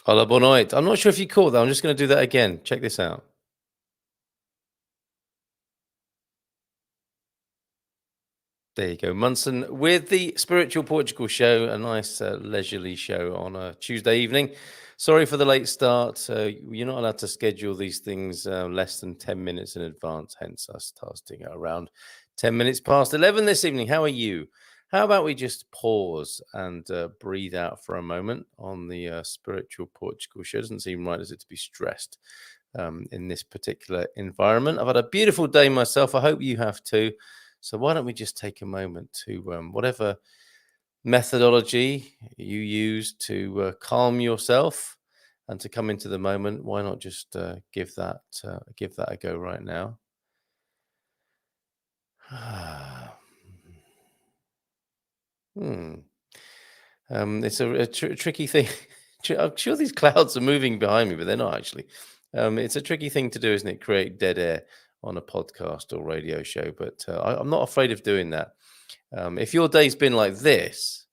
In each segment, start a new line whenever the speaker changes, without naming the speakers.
Hola, boa noite. I'm not sure if you caught that. I'm just going to do that again. Check this out. There you go, Munson, with the Spiritual Portugal show, a nice leisurely show on a Tuesday evening. Sorry for the late start. You're not allowed to schedule these things less than 10 minutes in advance, hence us starting at around 10 minutes past 11 this evening. How are you? How about we just pause and breathe out for a moment on the Spiritual Portugal show? Doesn't seem right, does it, to be stressed in this particular environment? I've had a beautiful day myself. I hope you have too. So why don't we just take a moment to whatever methodology you use to calm yourself and to come into the moment? Why not just give that a go right now? hmm. It's a tricky thing. I'm sure these clouds are moving behind me, but they're not actually. It's a tricky thing to do, isn't it? Create dead air on a podcast or radio show, but I'm not afraid of doing that. If your day's been like this,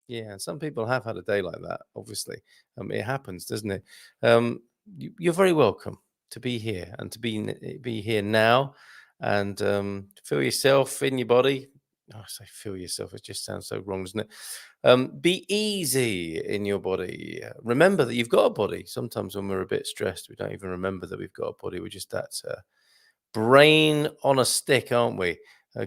yeah, some people have had a day like that. Obviously, it happens, doesn't it? You're very welcome to be here and to be here now, and feel yourself in your body. Oh, I say feel yourself. It just sounds so wrong, doesn't it? Be easy in your body. Remember that you've got a body. Sometimes when we're a bit stressed, we don't even remember that we've got a body. We're just that brain on a stick, aren't we?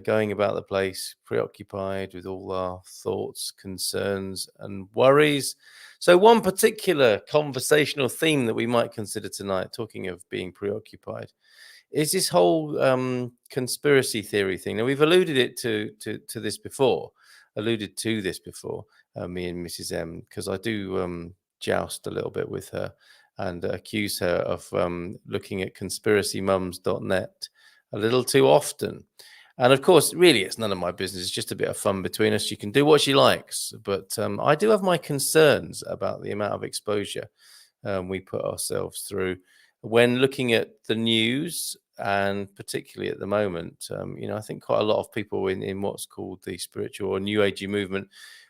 Going about the place, preoccupied with all our thoughts, concerns, and worries. So, one particular conversational theme that we might consider tonight, talking of being preoccupied, is this whole conspiracy theory thing. Now, we've alluded it to this before, alluded to this before, me and Mrs. M, because I do joust a little bit with her and accuse her of looking at conspiracymums.net a little too often. And of course, really, it's none of my business. It's just a bit of fun between us. She can do what she likes. But I do have my concerns about the amount of exposure we put ourselves through when looking at the news, and particularly at the moment. I think quite a lot of people in what's called the spiritual or new agey movement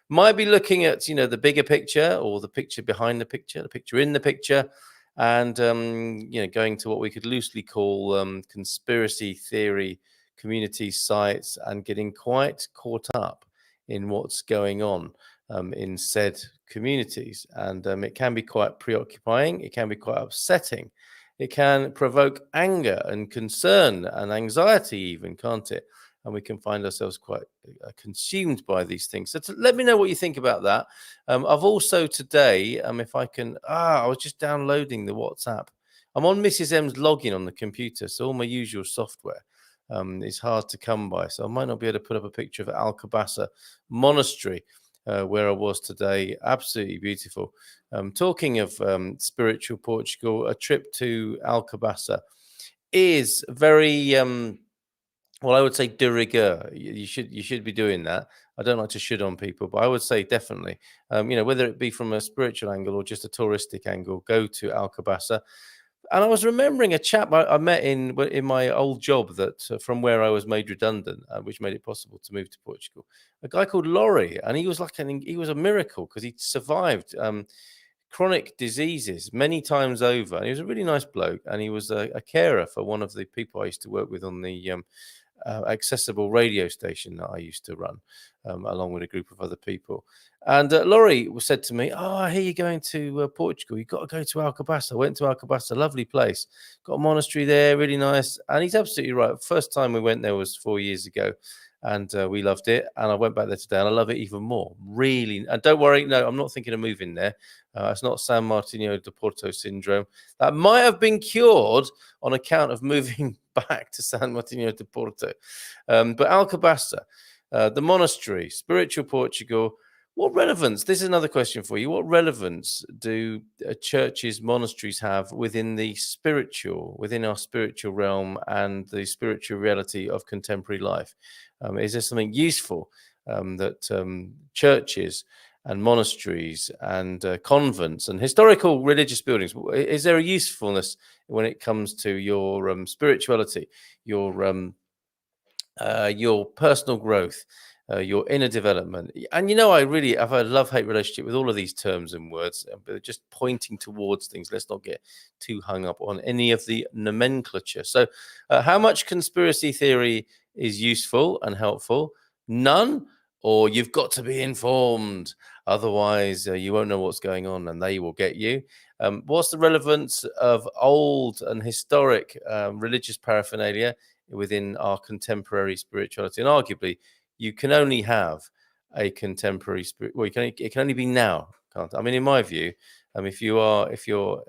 might be looking at the bigger picture, or the picture behind the picture in the picture, and going to what we could loosely call conspiracy theory community sites, and getting quite caught up in what's going on in said communities. And it can be quite preoccupying, it can be quite upsetting, it can provoke anger and concern and anxiety even, can't it? And we can find ourselves quite consumed by these things. So let me know what you think about that. I've also today, if I can, I was just downloading the WhatsApp. I'm on Mrs. M's login on the computer, so all my usual software is hard to come by. So I might not be able to put up a picture of Alcabasa Monastery, where I was today. Absolutely beautiful. Talking of spiritual Portugal, a trip to Alcabasa is very well, I would say de rigueur. You should be doing that. I don't like to should on people, but I would say definitely. Whether it be from a spiritual angle or just a touristic angle, go to Alcabasa. And I was remembering a chap I met in my old job, that from where I was made redundant, which made it possible to move to Portugal. A guy called Laurie, and he was he was a miracle because he survived chronic diseases many times over. And he was a really nice bloke, and he was a carer for one of the people I used to work with on the accessible radio station that I used to run, along with a group of other people. And Laurie said to me, "Oh, I hear you're going to Portugal. You've got to go to Alcobaça." I went to Alcobaça, lovely place. Got a monastery there, really nice. And he's absolutely right. First time we went there was 4 years ago, and we loved it. And I went back there today, and I love it even more. Really. And don't worry, no, I'm not thinking of moving there. It's not San Martino de Porto syndrome. That might have been cured on account of moving back to San Martino de Porto. But Alcobaça, the monastery, spiritual Portugal, what relevance? This is another question for you. What relevance do churches, monasteries have within our spiritual realm and the spiritual reality of contemporary life? Is there something useful that churches and monasteries and convents and historical religious buildings. Is there a usefulness when it comes to your spirituality, your personal growth, your inner development? And I really have a love-hate relationship with all of these terms and words, but just pointing towards things. Let's not get too hung up on any of the nomenclature. So, how much conspiracy theory is useful and helpful? None, or you've got to be informed. Otherwise, you won't know what's going on, and they will get you. What's the relevance of old and historic religious paraphernalia within our contemporary spirituality? And arguably, you can only have a contemporary spirit. Well, it can only be now, can't it? I mean, in my view, if you're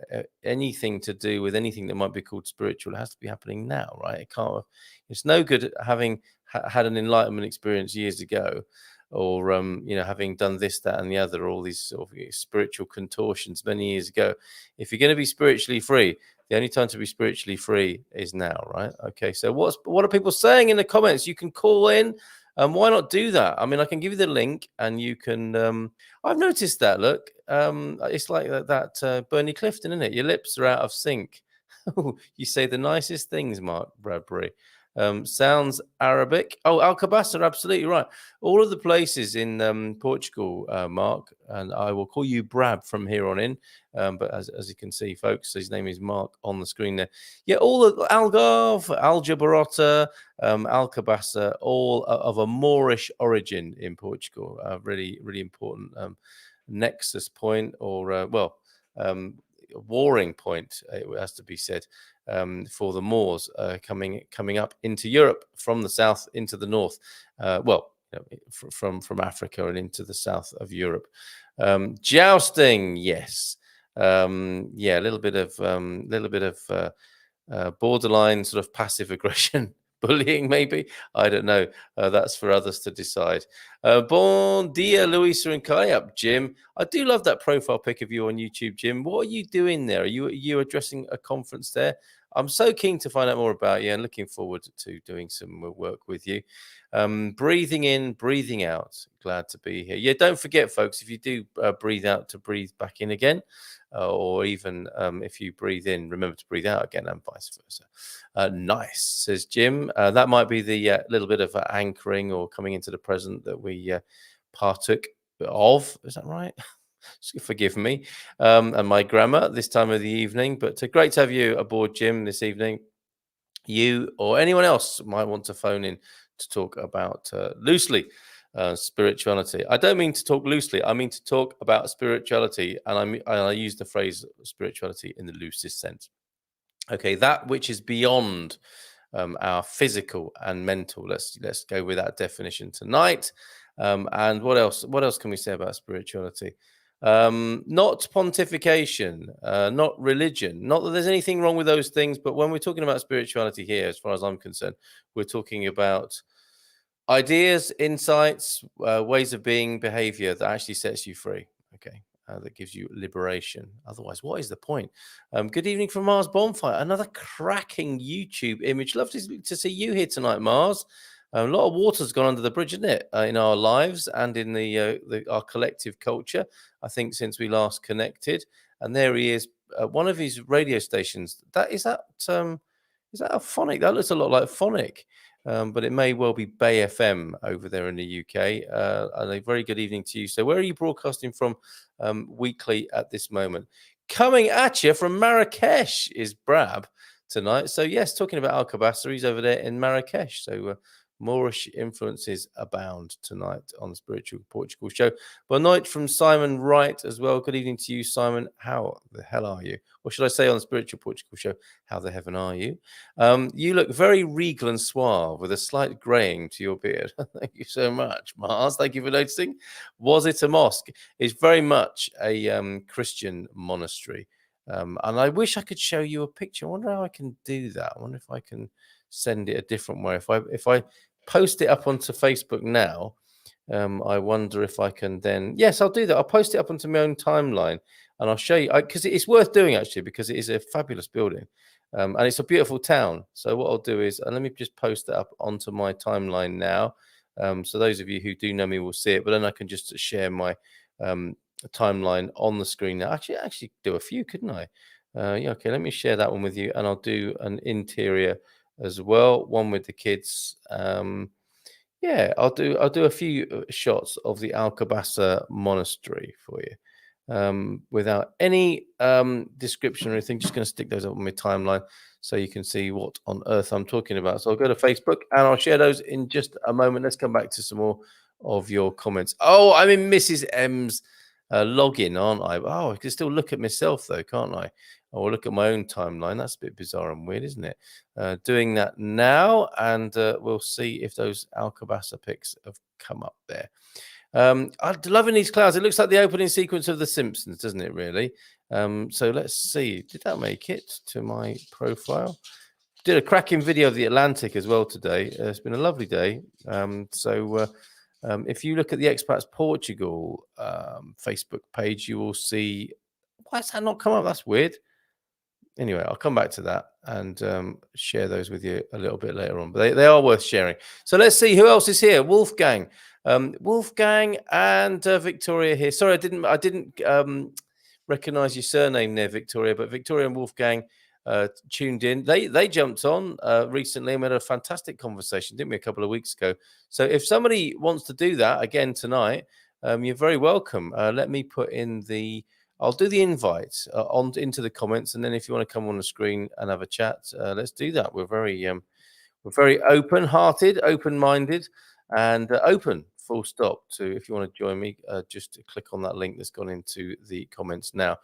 anything to do with anything that might be called spiritual, it has to be happening now, right? It can't. It's no good having had an enlightenment experience years ago, or having done this, that, and the other, all these sort of spiritual contortions many years ago. If you're going to be spiritually free, the only time to be spiritually free is now, right? Okay, so what are people saying in the comments? You can call in. Why not do that? I mean, I can give you the link, and you can. I've noticed that. Look, it's like that Bernie Clifton, isn't it? Your lips are out of sync. You say the nicest things, Mark Bradbury. Sounds Arabic. Oh, Alcobaça, absolutely right. All of the places in Portugal, Mark, and I will call you Brab from here on in. But as you can see, folks, his name is Mark on the screen there. Yeah, all of Algarve, Aljubarrota, Alcobaça, all of a Moorish origin in Portugal. Really, really important nexus point, or warring point, it has to be said, for the Moors coming up into Europe from the south into the north. From Africa and into the south of Europe. Jousting, yes. A little bit of borderline sort of passive aggression. Bullying, maybe. I don't know. That's for others to decide. Bon dia, Luisa and Kai. Up, Jim. I do love that profile pic of you on YouTube, Jim. What are you doing there? Are you addressing a conference there? I'm so keen to find out more about you and looking forward to doing some work with you. Breathing in, breathing out. Glad to be here. Yeah, don't forget, folks, if you do breathe out, to breathe back in again. Or even if you breathe in, remember to breathe out again, and vice versa. Nice, says Jim. That might be the little bit of anchoring or coming into the present that we partook of. Is that right? Forgive me and my grammar this time of the evening. But great to have you aboard, Jim, this evening. You or anyone else might want to phone in to talk about loosely spirituality. I don't mean to talk loosely. I mean to talk about spirituality, and I use the phrase spirituality in the loosest sense. Okay, that which is beyond our physical and mental. Let's go with that definition tonight. And what else? What else can we say about spirituality? Not pontification, not religion. Not that there's anything wrong with those things, but when we're talking about spirituality here, as far as I'm concerned, we're talking about ideas, insights, ways of being, behavior that actually sets you free. Okay. That gives you liberation. Otherwise, what is the point? Good evening from Mars Bonfire. Another cracking YouTube image. Love to see you here tonight, Mars. A lot of water's gone under the bridge, isn't it, in our lives and in our collective culture, I think, since we last connected. And there he is, one of his radio stations. Is that a Phonic? That looks a lot like Phonic. But it may well be Bay FM over there in the UK. And a very good evening to you. So where are you broadcasting from weekly at this moment? Coming at you from Marrakesh is Brab tonight. So yes, talking about Alcobaça, he's over there in Marrakesh. So Moorish influences abound tonight on the Spiritual Portugal show. But night from Simon Wright as well. Good evening to you, Simon. How the hell are you? Or should I say on the Spiritual Portugal show, how the heaven are you? You look very regal and suave with a slight greying to your beard. Thank you so much, Mars. Thank you for noticing. Was it a mosque? It's very much a Christian monastery. And I wish I could show you a picture. I wonder how I can do that. I wonder if I can send it a different way. If I post it up onto Facebook now, I wonder if I can then. Yes, I'll do that. I'll post it up onto my own timeline, and I'll show you, because it's worth doing actually, because it is a fabulous building, and it's a beautiful town. So what I'll do is, let me just post it up onto my timeline now. So those of you who do know me will see it, but then I can just share my timeline on the screen now. Actually do a few, couldn't I? Yeah, okay, let me share that one with you, and I'll do an interior as well, one with the kids. Yeah, I'll do a few shots of the Alcabasa monastery for you. Without any description or anything, just going to stick those up on my timeline so you can see what on earth I'm talking about. So I'll go to Facebook and I'll share those in just a moment. Let's come back to some more of your comments. Oh, I'm in Mrs. M's login, aren't I? Oh, I can still look at myself though, can't I? I will look at my own timeline. That's a bit bizarre and weird, isn't it? Doing that now, and we'll see if those Alcabasa pics have come up there. I'm loving these clouds. It looks like the opening sequence of The Simpsons, doesn't it, really? So let's see. Did that make it to my profile? Did a cracking video of the Atlantic as well today. It's been a lovely day. If you look at the Expats Portugal Facebook page, you will see. Why has that not come up? That's weird. Anyway, I'll come back to that and share those with you a little bit later on. But they are worth sharing. So let's see who else is here. Wolfgang, Wolfgang, and Victoria here. Sorry, I didn't recognize your surname there, Victoria. But Victoria and Wolfgang tuned in. They jumped on recently and we had a fantastic conversation, didn't we, a couple of weeks ago? So if somebody wants to do that again tonight, you're very welcome. Let me put in I'll do the invites into the comments, and then if you want to come on the screen and have a chat, let's do that. We're very open-hearted, open-minded, and open. Full stop. To if you want to join me, just click on that link that's gone into the comments now.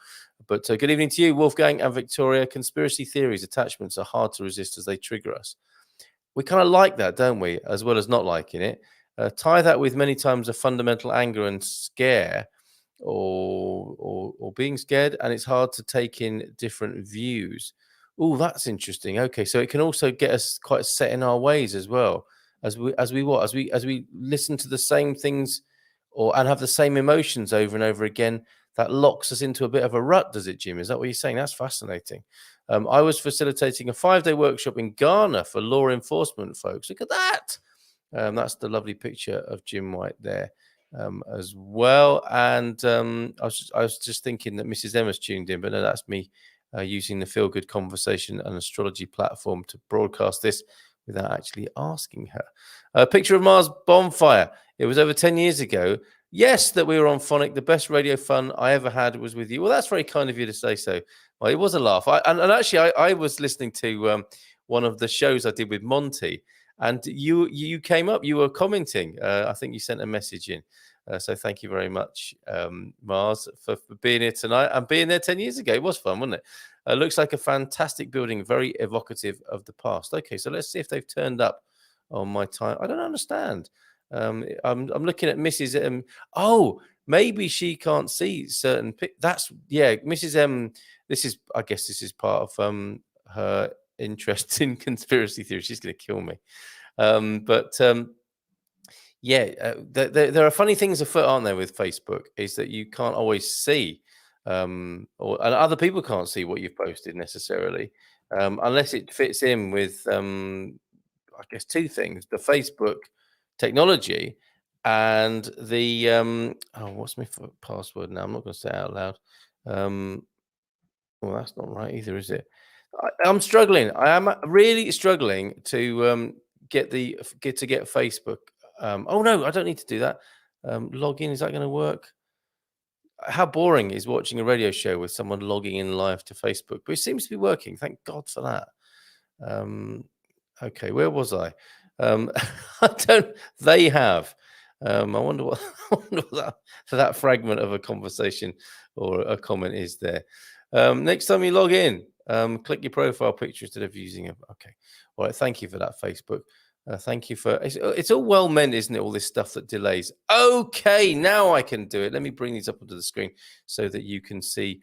But good evening to you, Wolfgang and Victoria. Conspiracy theories, attachments are hard to resist as they trigger us. We kind of like that, don't we? As well as not liking it. Tie that with many times a fundamental anger and scare, or being scared, and it's hard to take in different views. Oh, that's interesting. Okay, so it can also get us quite set in our ways as well, as we listen to the same things and have the same emotions over and over again. That locks us into a bit of a rut, does it, Jim? Is that what you're saying? That's fascinating. I was facilitating a 5-day workshop in Ghana for law enforcement folks. Look at that. That's the lovely picture of Jim White there. As well, and I was just thinking that Mrs. Emma's tuned in, but no, that's me using the Feel Good Conversation and Astrology platform to broadcast this without actually asking her. A picture of Mars bonfire. It was over 10 years ago. Yes, that we were on Phonic. The best radio fun I ever had was with you. Well, that's very kind of you to say so. Well, it was a laugh. I was listening to one of the shows I did with Monty, and you came up. You were commenting. I think you sent a message in. So thank you very much, Mars, for being here tonight and being there 10 years ago. It was fun, wasn't it? Looks like a fantastic building, very evocative of the past. Okay, so let's see if they've turned up on my time. I don't understand. I'm looking at Mrs. M. Oh, maybe she can't see certain. Mrs. M. I guess this is part of her interest in conspiracy theory. She's going to kill me. There are funny things afoot, aren't there, with Facebook? Is that you can't always see, and other people can't see what you've posted necessarily, unless it fits in with, I guess, two things: the Facebook technology and the what's my password now? I'm not going to say it out loud. Well, that's not right either, is it? I'm struggling. I am really struggling to get Facebook. Oh no, I don't need to do that. Log in, is that going to work? How boring is watching a radio show with someone logging in live to Facebook? But it seems to be working. Thank God for that. Okay, where was I? They have. I wonder what that fragment of a conversation or a comment is there. Next time you log in, click your profile picture instead of using it. Okay. All right. Thank you for that, Facebook. Thank you for it's all well meant, isn't it? All this stuff that delays. Okay, now I can do it. Let me bring these up onto the screen so that you can see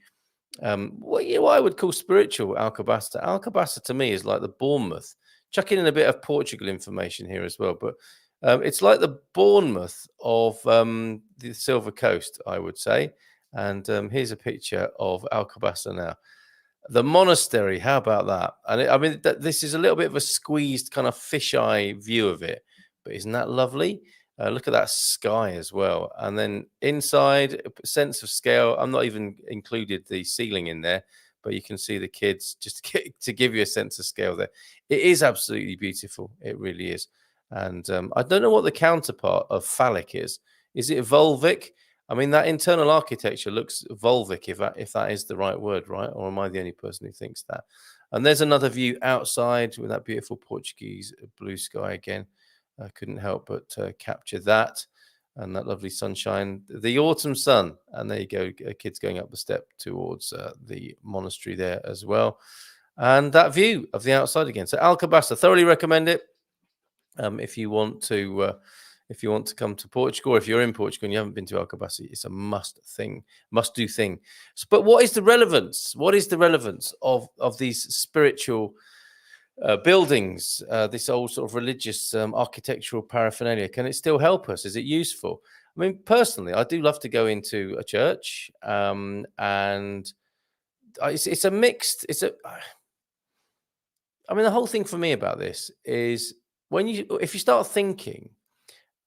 what I would call spiritual Alcabasta. Alcabasta to me is like the Bournemouth. Chucking in a bit of Portugal information here as well, but it's like the Bournemouth of the Silver Coast, I would say. And here's a picture of Alcabasta now. The monastery, how about that? And this is a little bit of a squeezed kind of fisheye view of it, but isn't that lovely? Look at that sky as well. And then inside, sense of scale. I'm not even included the ceiling in there, but you can see the kids just to give you a sense of scale there. It is absolutely beautiful. It really is. And I don't know what the counterpart of phallic is. Is it Volvic? I mean, that internal architecture looks Volvic, if that is the right word, right? Or am I the only person who thinks that? And there's another view outside with that beautiful Portuguese blue sky again. I couldn't help but capture that and that lovely sunshine, the autumn sun. And there you go, kids going up the step towards the monastery there as well. And that view of the outside again. So Alcobaça, thoroughly recommend it. If you want to come to Portugal, or if you're in Portugal and you haven't been to Alcobaça, it's a must do thing. But what is the relevance? What is the relevance of these spiritual buildings, this old sort of religious architectural paraphernalia? Can it still help us? Is it useful? I mean, personally, I do love to go into a church, and it's a mixed. I mean, the whole thing for me about this is if you start thinking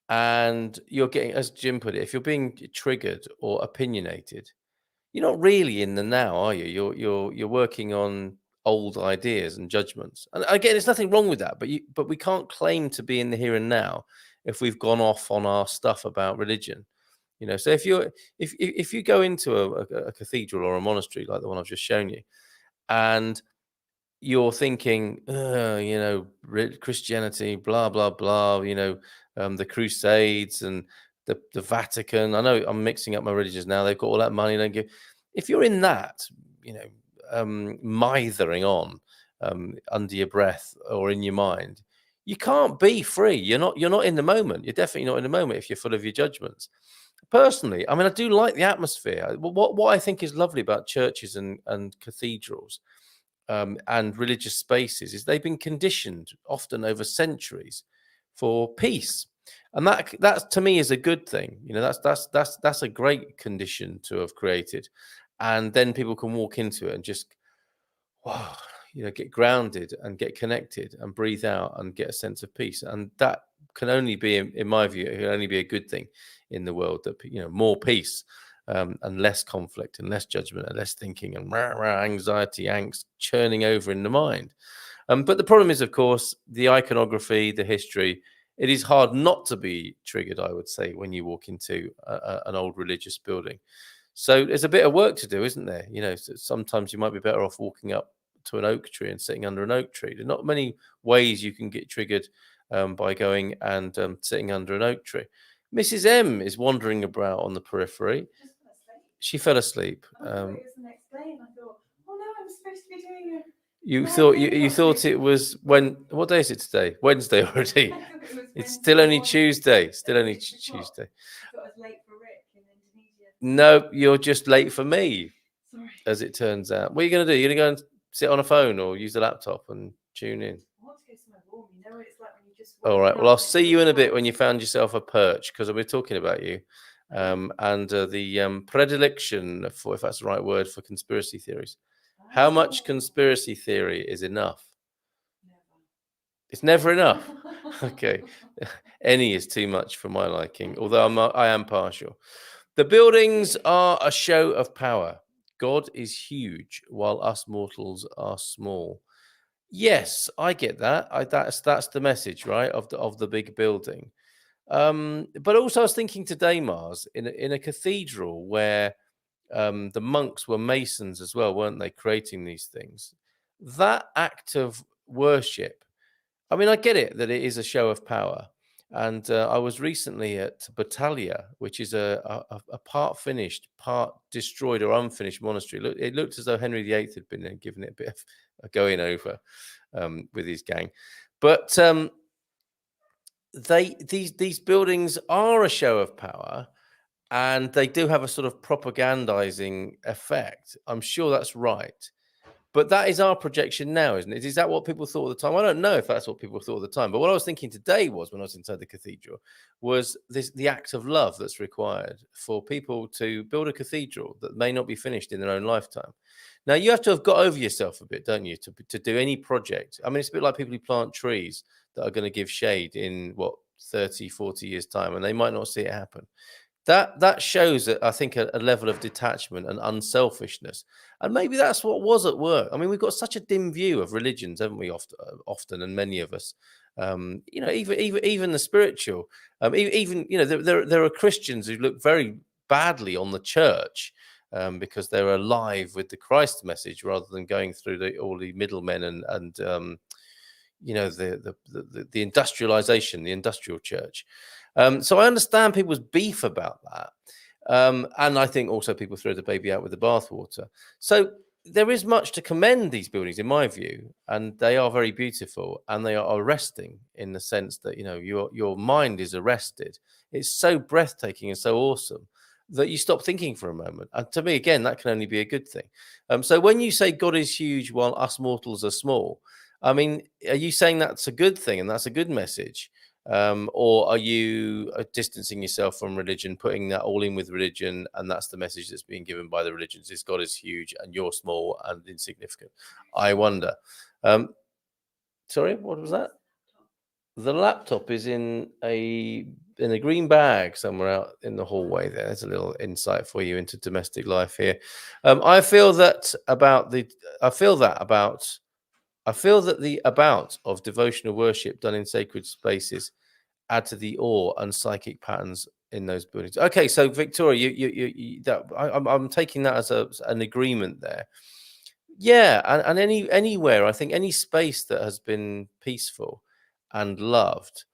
and you're getting, as Jim put it, if you're being triggered or opinionated, you're not really in the now, are you? You're working on old ideas and judgments. And again, there's nothing wrong with that, but we can't claim to be in the here and now if we've gone off on our stuff about religion. So if you go into a cathedral or a monastery like the one I've just shown you, and you're thinking, Christianity, blah, blah, blah, the Crusades and the Vatican. I know I'm mixing up my religions now. They've got all that money. If you're in that, mithering on under your breath or in your mind, you can't be free. You're not in the moment. You're definitely not in the moment if you're full of your judgments. Personally, I mean, I do like the atmosphere. What I think is lovely about churches and cathedrals, and religious spaces, is they've been conditioned often over centuries for peace, and that to me is a good thing. That's a great condition to have created, and then people can walk into it and just, wow, get grounded and get connected and breathe out and get a sense of peace. And that can only be, in my view, it can only be a good thing in the world, that more peace, and less conflict and less judgment and less thinking and anxiety, angst churning over in the mind. But the problem is, of course, the iconography, the history. It is hard not to be triggered, I would say, when you walk into an old religious building. So there's a bit of work to do, isn't there? Sometimes you might be better off walking up to an oak tree and sitting under an oak tree. There are not many ways you can get triggered by going and sitting under an oak tree. Mrs. M is wandering about on the periphery. She fell asleep.
I thought it was the next day, and I thought, oh no, I'm supposed to be doing it.
You thought it was what day is it today? Wednesday already. It's still only Tuesday. Still only Tuesday.
I thought I was late for Rick in Indonesia.
No, you're just late for me.
Sorry.
As it turns out. What are you going to do? You're going to go and sit on a phone or use the laptop and tune in?
I want to go somewhere warm. You know what it's like when you just.
All right. Well, I'll see you in a bit when you found yourself a perch, because we're talking about you. And the predilection for, if that's the right word, for conspiracy theories. How much conspiracy theory is enough?
Never.
It's never enough. Okay. Any is too much for my liking, although I am partial. The buildings are a show of power. God is huge, while us mortals are small. Yes, I get that. That's the message, right, of the big building. But also, I was thinking today, Mars, in a cathedral where the monks were masons as well, weren't they, creating these things? That act of worship, I mean, I get it that it is a show of power. And I was recently at Battaglia, which is a part finished, part destroyed or unfinished monastery. It looked as though Henry VIII had been there, given it a bit of a going over with his gang. But these buildings are a show of power, and they do have a sort of propagandizing effect. I'm sure that's right. But that is our projection now, isn't it? Is that what people thought at the time? I don't know if that's what people thought at the time. But what I was thinking today was, when I was inside the cathedral, was the act of love that's required for people to build a cathedral that may not be finished in their own lifetime. Now, you have to have got over yourself a bit, don't you, to do any project. I mean, it's a bit like people who plant trees that are going to give shade in, 30, 40 years' time, and they might not see it happen. That shows, I think, a level of detachment and unselfishness, and maybe that's what was at work. I mean, we've got such a dim view of religions, haven't we? Often, and many of us, even the spiritual, even there are Christians who look very badly on the church. Because they're alive with the Christ message rather than going through all the middlemen and the industrialization, the industrial church. So I understand people's beef about that. And I think also people throw the baby out with the bathwater. So there is much to commend these buildings, in my view, and they are very beautiful, and they are arresting in the sense that your mind is arrested. It's so breathtaking and so awesome that you stop thinking for a moment. And to me, again, that can only be a good thing. So when you say God is huge while us mortals are small, I mean, are you saying that's a good thing and that's a good message? Or are you distancing yourself from religion, putting that all in with religion, and that's the message that's being given by the religions, is God is huge and you're small and insignificant? I wonder. Sorry, what was that? The laptop is in a green bag somewhere out in the hallway there. There's a little insight for you into domestic life here. I feel that the about of devotional worship done in sacred spaces add to the awe and psychic patterns in those buildings. Okay, so Victoria, I'm taking that as an agreement there. Yeah, and anywhere, I think any space that has been peaceful and loved,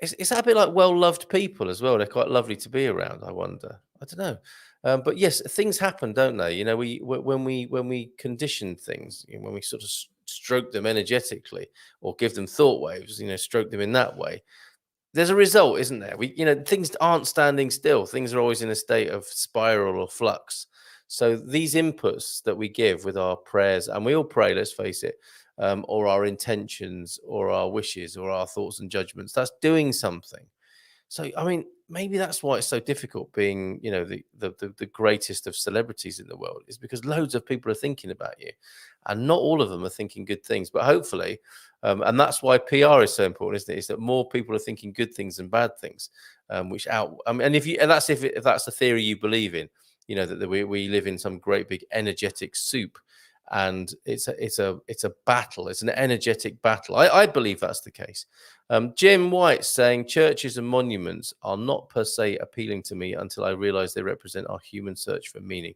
is that a bit like well-loved people as well? They're quite lovely to be around, I wonder. I don't know. But yes, things happen, don't they? When we condition things, when we sort of stroke them energetically or give them thought waves, stroke them in that way, there's a result, isn't there? Things aren't standing still. Things are always in a state of spiral or flux. So these inputs that we give with our prayers, and we all pray, let's face it, or our intentions or our wishes or our thoughts and judgments, that's doing something. So, I mean, maybe that's why it's so difficult being, the greatest of celebrities in the world, is because loads of people are thinking about you, and not all of them are thinking good things. But hopefully, and that's why PR is so important, isn't it? Is that more people are thinking good things than bad things, and if that's the theory you believe in, that we live in some great big energetic soup, and it's a battle. It's an energetic battle. I believe that's the case. Jim White saying churches and monuments are not per se appealing to me until I realize they represent our human search for meaning.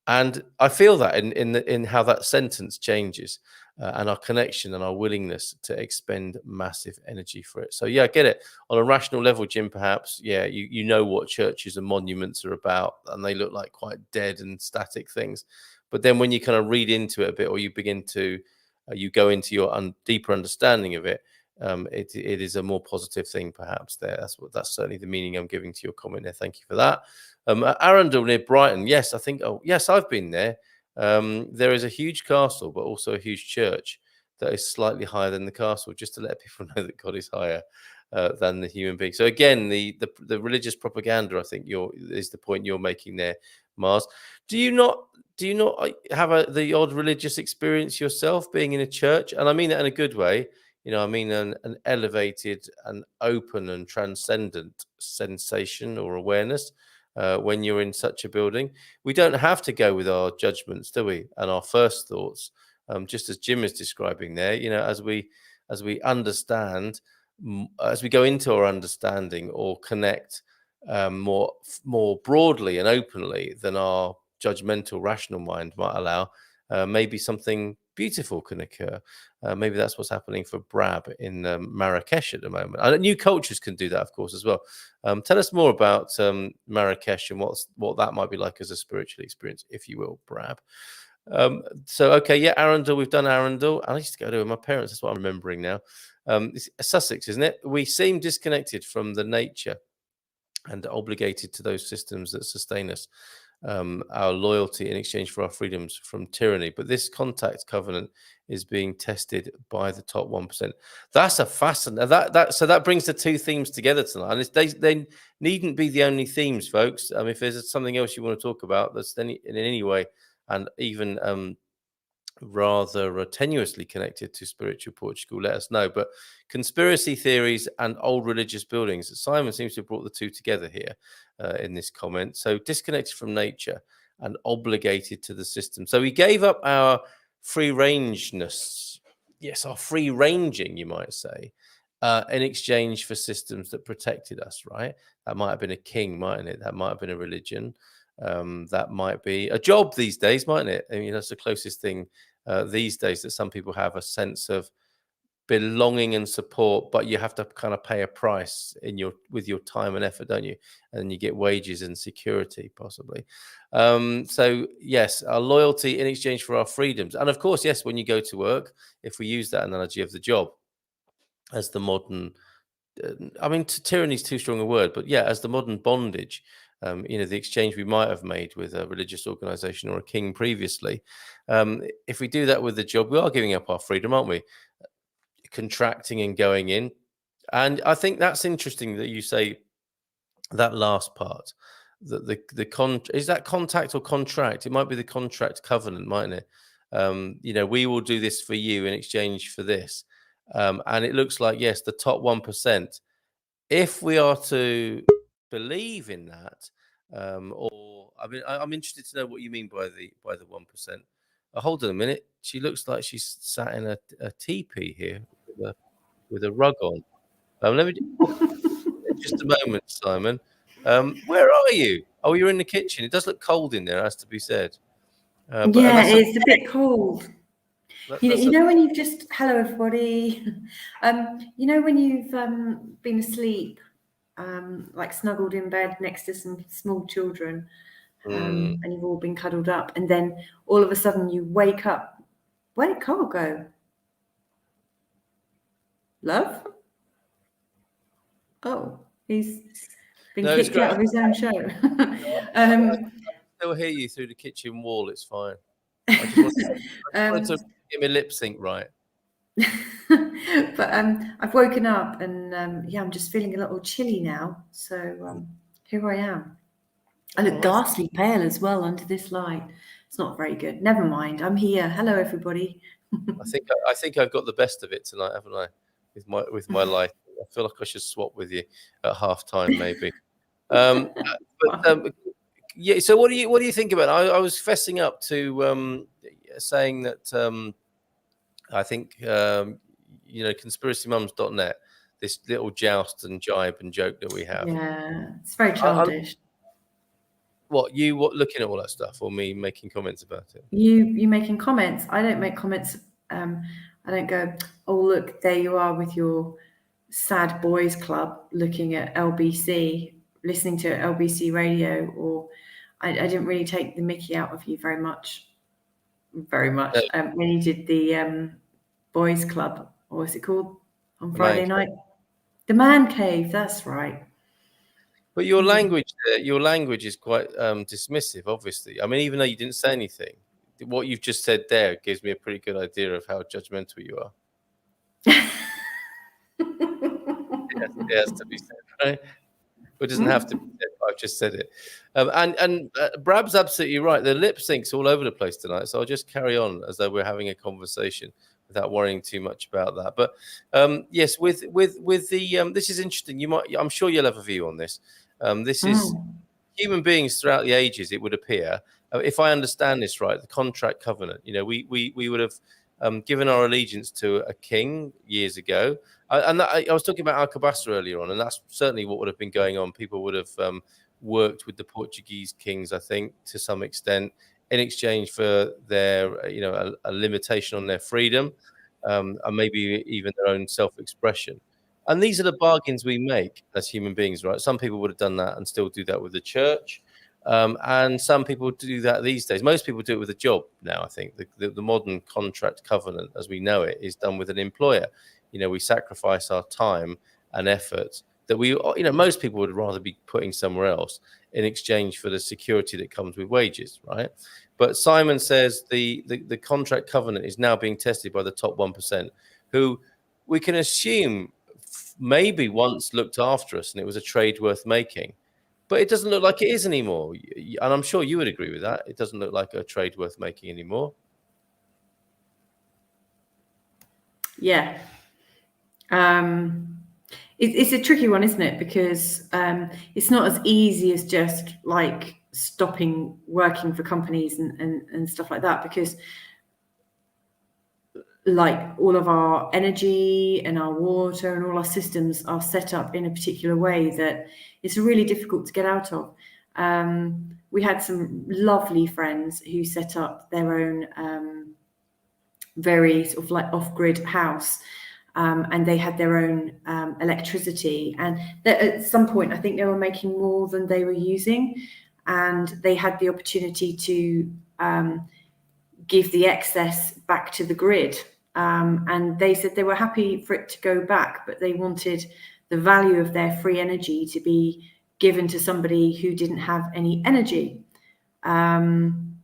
And I feel that in how that sentence changes, and our connection and our willingness to expend massive energy for it. So yeah, I get it on a rational level, Jim. Perhaps you know what churches and monuments are about, and they look like quite dead and static things. But then when you kind of read into it a bit, or you begin to you go into your deeper understanding of it, it is a more positive thing, perhaps. That's certainly the meaning I'm giving to your comment there. Thank you for that. Arundel near Brighton. Yes, I think. Oh, yes, I've been there. There is a huge castle, but also a huge church that is slightly higher than the castle, just to let people know that God is higher than the human being. So again, the religious propaganda, I think, is the point you're making there, Mars. Do you not have the odd religious experience yourself, being in a church? And I mean that in a good way. I mean an elevated and open and transcendent sensation or awareness when you're in such a building. We don't have to go with our judgments, do we? And our first thoughts, just as Jim is describing there. As we understand, as we go into our understanding or connect more broadly and openly than our judgmental, rational mind might allow, maybe something beautiful can occur. Maybe that's what's happening for Brab in Marrakesh at the moment. And new cultures can do that, of course, as well. Tell us more about Marrakesh and what that might be like as a spiritual experience, if you will, Brab. Okay, yeah, Arundel, we've done Arundel. I used to go to my parents, that's what I'm remembering now. It's Sussex, isn't it? We seem disconnected from the nature and obligated to those systems that sustain us, our loyalty in exchange for our freedoms from tyranny. But this contact covenant is being tested by the top 1%. That's a fascinating. So that brings the two themes together tonight, and they needn't be the only themes, folks. If there's something else you want to talk about that's in any way, and even rather tenuously connected to spiritual Portugal, let us know. But conspiracy theories and old religious buildings, Simon seems to have brought the two together here in this comment. So disconnected from nature and obligated to the system. So we gave up our free rangeness, yes, our free ranging, you might say, in exchange for systems that protected us, right? That might have been a king, mightn't it? That might have been a religion. That might be a job these days, mightn't it? I mean, that's the closest thing these days that some people have a sense of belonging and support, but you have to kind of pay a price with your time and effort, don't you? And then you get wages and security, possibly. So yes, our loyalty in exchange for our freedoms, and of course, yes, when you go to work, if we use that analogy of the job as the modern, I mean, tyranny is too strong a word, but yeah, as the modern bondage. The exchange we might have made with a religious organization or a king previously. If we do that with the job, we are giving up our freedom, aren't we? Contracting and going in. And I think that's interesting that you say that last part, that is that contact or contract? It might be the contract covenant, mightn't it? We will do this for you in exchange for this. And it looks like, yes, the top 1%, if we are to believe in that, or I mean, I'm interested to know what you mean by the 1%. Hold on a minute. She looks like she's sat in a teepee here with a rug on. Let me just a moment, Simon. Where are you? Oh, you're in the kitchen. It does look cold in there, has to be said. And
Yeah,
that's
it's a bit cold.
that's
You know when you've just hello everybody. When you've been asleep, like snuggled in bed next to some small children, and you've all been cuddled up, and then all of a sudden you wake up. Where did Carl go? Love? Oh, he's been kicked out of his own show.
I still hear you through the kitchen wall. It's fine. I just wanted to get my lip sync right.
But I've woken up and I'm just feeling a little chilly now. So here I am. I look ghastly pale as well under this light. It's not very good. Never mind. I'm here. Hello, everybody.
I think I've got the best of it tonight, haven't I? With my life, I feel like I should swap with you at halftime, maybe. Yeah. So what do you think about it? I was fessing up to saying that I think conspiracymums.net, this little joust and jibe and joke that we have.
Yeah, it's very childish.
What looking at all that stuff, or me making comments about it?
You making comments. I don't make comments. I don't go, oh look, there you are with your sad boys club looking at LBC, listening to LBC radio, or I didn't really take the mickey out of you very much. When you did the boys club, or what's it called on Friday night? The man cave, that's right.
But your language is quite dismissive, obviously. I mean, even though you didn't say anything, what you've just said there gives me a pretty good idea of how judgmental you are. It has to be said, right? It doesn't have to be said. I've just said it. And Brab's absolutely right. The lip sync's all over the place tonight, so I'll just carry on as though we're having a conversation without worrying too much about that. But yes, with the this is interesting. I'm sure you'll have a view on this. This is human beings throughout the ages, it would appear. If I understand this right, the contract covenant. We would have given our allegiance to a king years ago. I was talking about Alcobaça earlier on, and that's certainly what would have been going on. People would have worked with the Portuguese kings, I think, to some extent, in exchange for their, a limitation on their freedom, and maybe even their own self-expression. And these are the bargains we make as human beings, right? Some people would have done that and still do that with the church. And some people do that these days. Most people do it with a job now, I think. The modern contract covenant, as we know it, is done with an employer. We sacrifice our time and effort that most people would rather be putting somewhere else in exchange for the security that comes with wages, right? But Simon says the contract covenant is now being tested by the top 1%, who we can assume maybe once looked after us and it was a trade worth making. But it doesn't look like it is anymore. And I'm sure you would agree with that. It doesn't look like a trade worth making anymore.
Yeah. It's a tricky one, isn't it? Because it's not as easy as just like stopping working for companies and stuff like that, because like all of our energy and our water and all our systems are set up in a particular way that it's really difficult to get out of. We had some lovely friends who set up their own very sort of like off-grid house, and they had their own electricity, and at some point I think they were making more than they were using, and they had the opportunity to give the excess back to the grid, and they said they were happy for it to go back, but they wanted the value of their free energy to be given to somebody who didn't have any energy. Am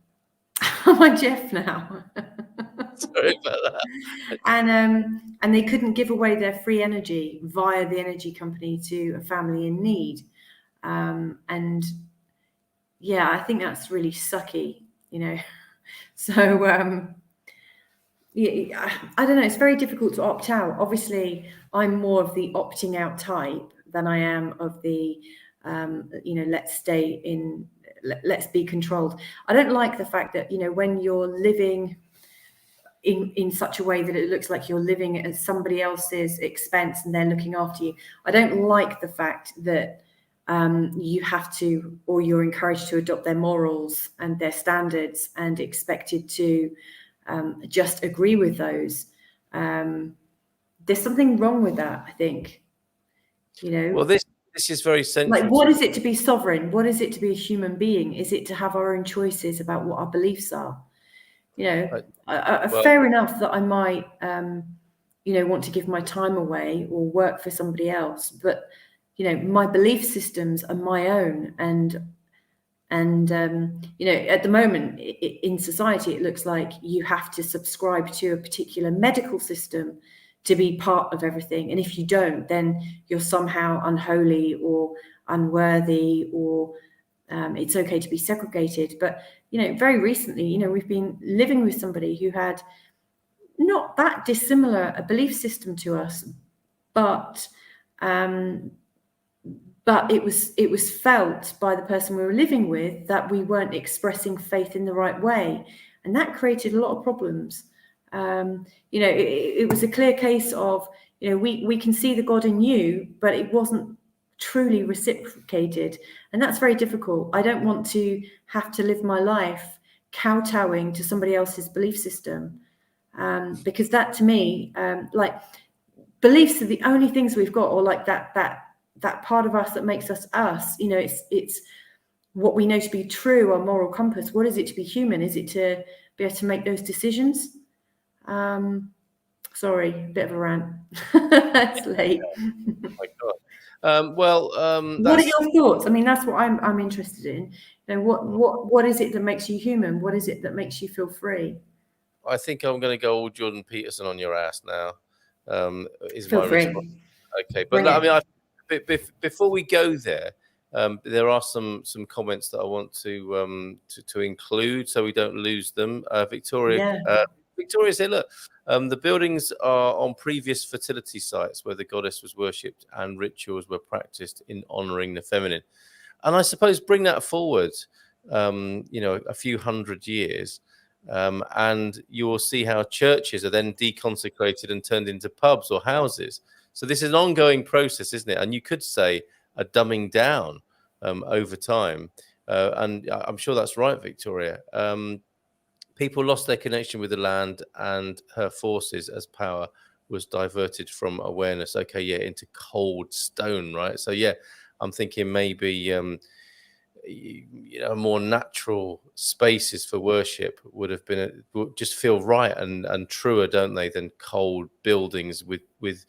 I Jeff now?
Sorry about that.
And they couldn't give away their free energy via the energy company to a family in need. And yeah, I think that's really sucky, you know. So yeah, I don't know. It's very difficult to opt out. Obviously, I'm more of the opting out type than I am of the, you know, let's stay in, let's be controlled. I don't like the fact that, you know, when you're living in such a way that it looks like you're living at somebody else's expense and they're looking after you. I don't like the fact that you have to, or you're encouraged to adopt their morals and their standards and expected to just agree with those. There's something wrong with that, I think. You know,
Well, this is very central.
like, what is it to be sovereign? What is it to be a human being? Is it to have our own choices about what our beliefs are? You know,
well,
fair enough that I might, you know, want to give my time away or work for somebody else, but you know, my belief systems are my own, and you know, at the moment in society, it looks like you have to subscribe to a particular medical system to be part of everything, and if you don't, then you're somehow unholy or unworthy, or it's okay to be segregated. But you know, very recently, you know, we've been living with somebody who had not that dissimilar a belief system to us, but it was felt by the person we were living with that we weren't expressing faith in the right way, and that created a lot of problems. You know, it was a clear case of, you know, we can see the God in you, but it wasn't truly reciprocated, and that's very difficult. I don't want to have to live my life kowtowing to somebody else's belief system, because that to me, like, beliefs are the only things we've got, or like that part of us that makes us us. You know, it's what we know to be true, our moral compass. What is it to be human? Is it to be able to make those decisions? Sorry, a bit of a rant. It's late.
oh my God.
What are your thoughts? I mean, that's what I'm interested in. You know, what is it that makes you human? What is it that makes you feel free?
I think I'm going to go all Jordan Peterson on your ass now. Is
Feel
my response.
free.
Okay, but
Bring
no, I
it.
mean, before we go there, there are some comments that I want to include so we don't lose them.
Yeah.
Victoria said, "Look, the buildings are on previous fertility sites where the goddess was worshipped and rituals were practiced in honouring the feminine." And I suppose bring that forward, you know, a few hundred years. And you will see how churches are then deconsecrated and turned into pubs or houses. So this is an ongoing process, isn't it? And you could say a dumbing down over time. And I'm sure that's right, Victoria. People lost their connection with the land and her forces as power was diverted from awareness. Okay, yeah, into cold stone, right? So yeah, I'm thinking maybe you know, more natural spaces for worship would have been would just feel right and truer, don't they, than cold buildings with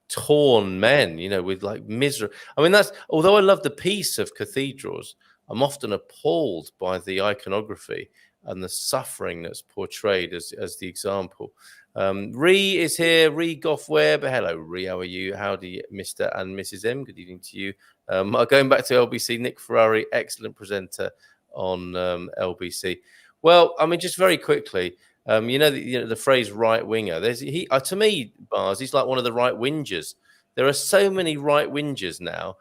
torn men, you know, with like misery. I mean, that's, although I love the peace of cathedrals, I'm often appalled by the iconography and the suffering that's portrayed as the example. Ree is here, Ree Goff Webb. Hello, Ree. How are you? Howdy, Mr. and Mrs. M. Good evening to you. Going back to LBC, Nick Ferrari, excellent presenter on LBC. Well, I mean, just very quickly, The phrase right winger. To me, Bars, he's like one of the right wingers. There are so many right wingers now.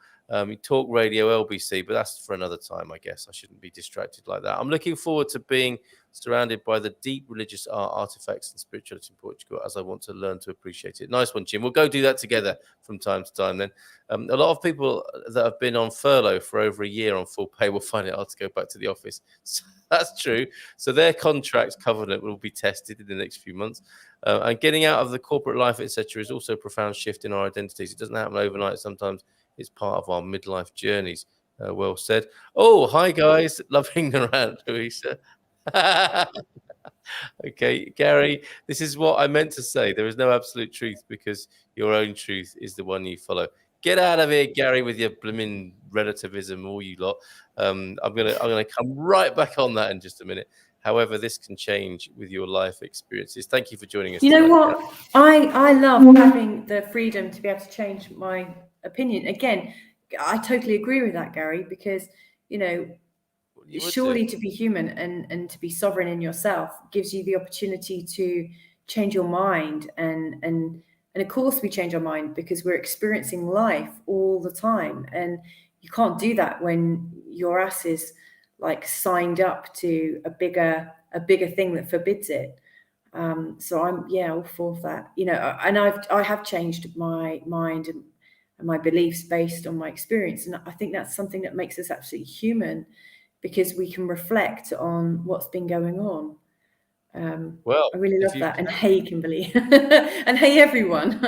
Talk radio, LBC, but that's for another time, I guess. I shouldn't be distracted like that. I'm looking forward to being surrounded by the deep religious art, artifacts, and spirituality in Portugal, as I want to learn to appreciate it. Nice one, Jim. We'll go do that together from time to time. Then, a lot of people that have been on furlough for over a year on full pay will find it hard to go back to the office. So that's true. So their contracts covenant will be tested in the next few months. And getting out of the corporate life, etc., is also a profound shift in our identities. It doesn't happen overnight. Sometimes it's part of our midlife journeys. Well said. Oh, hi, guys. Loving the rant, Louisa. Okay, Gary, this is what I meant to say. There is no absolute truth because your own truth is the one you follow. Get out of here, Gary, with your blooming relativism, all you lot. I'm gonna come right back on that in just a minute. However, this can change with your life experiences. Thank you for joining us.
You know
tonight,
what? I love having the freedom to be able to change my opinion. Again, I totally agree with that, Gary, because surely to be human and to be sovereign in yourself gives you the opportunity to change your mind, and of course we change our mind because we're experiencing life all the time, and you can't do that when your ass is like signed up to a bigger thing that forbids it. So I'm all for that, and I have changed my mind and my beliefs based on my experience, and I think that's something that makes us absolutely human, because we can reflect on what's been going on.
Well,
I really love that. And hey, Kimberly, and hey, everyone.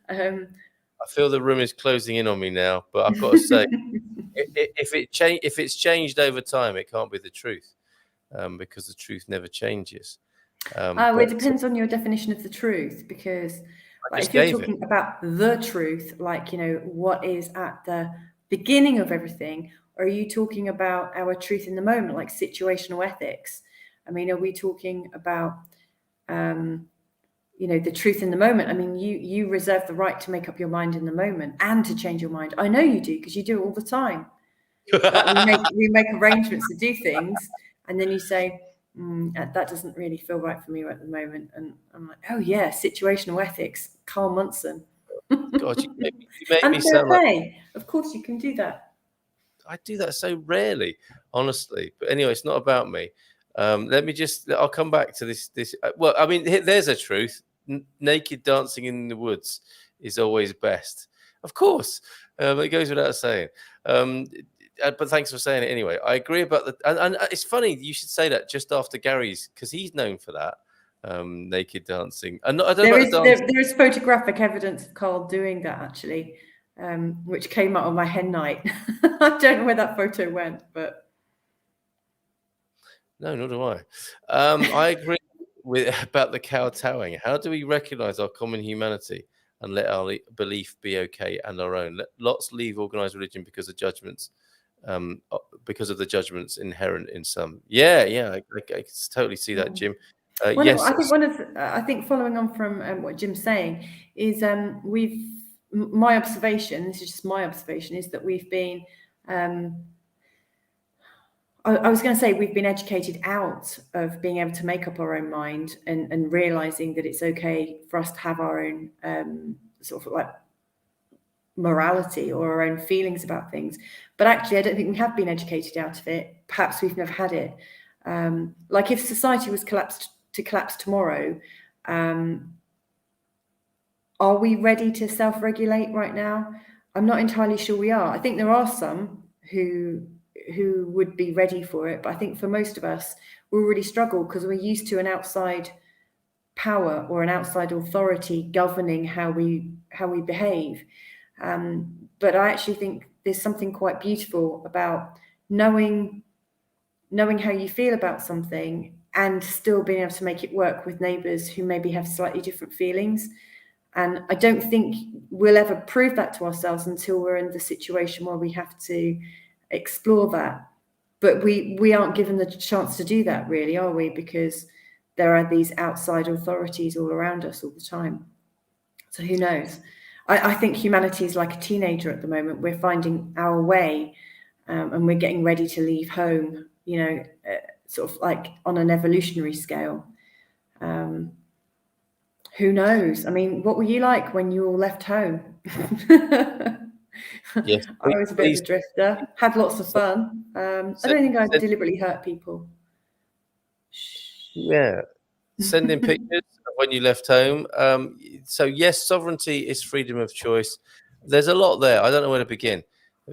I feel the room is closing in on me now, but I've got to say, if it's changed over time, it can't be the truth, because the truth never changes.
It depends on your definition of the truth, because if you're talking about the truth, what is at the beginning of everything, or are you talking about our truth in the moment, like situational ethics? I mean, are we talking about the truth in the moment? I mean, you reserve the right to make up your mind in the moment and to change your mind. I know you do, because you do it all the time. Like we make arrangements to do things, and then you say, that doesn't really feel right for me at the moment. And I'm like, oh yeah, situational ethics, Carl Munson.
God, you make
and
me sound like...
Of course you can do that.
I do that so rarely, honestly. But anyway, it's not about me. I'll come back to this. Well, I mean, there's a truth. Naked dancing in the woods is always best. Of course. It goes without saying. But thanks for saying it anyway. I agree about and it's funny you should say that just after Gary's, because he's known for that. Naked dancing. And I don't know
there is photographic evidence of Carl doing that, actually, which came out on my hen night. I don't know where that photo went, but
no, nor do I. I agree about the kowtowing. How do we recognize our common humanity and let our belief be okay and our own? Lots leave organized religion because of judgments. Because of the judgments inherent in some. I totally see that, Jim. Yes,
I think following on from what Jim's saying is my observation, this is just my observation, is that we've been I was going to say we've been educated out of being able to make up our own mind and realizing that it's okay for us to have our own sort of like morality or our own feelings about things. But actually, I don't think we have been educated out of it. Perhaps we've never had it. Like if society was to collapse tomorrow, are we ready to self-regulate right now? I'm not entirely sure we are. I think there are some who would be ready for it, but I think for most of us, we'll really struggle because we're used to an outside power or an outside authority governing how we behave. But I actually think there's something quite beautiful about knowing how you feel about something and still being able to make it work with neighbours who maybe have slightly different feelings. And I don't think we'll ever prove that to ourselves until we're in the situation where we have to explore that. But we aren't given the chance to do that, really, are we? Because there are these outside authorities all around us all the time. So who knows? I think humanity is like a teenager at the moment. We're finding our way, and we're getting ready to leave home, sort of like on an evolutionary scale. Who knows? I mean, what were you like when you all left home?
Yes,
I was a bit of
please.
a drifter, had lots of fun. I
Send,
don't think I
send,
deliberately hurt people.
yeah, send in pictures of when you left home. So yes, sovereignty is freedom of choice. There's a lot there. I don't know where to begin.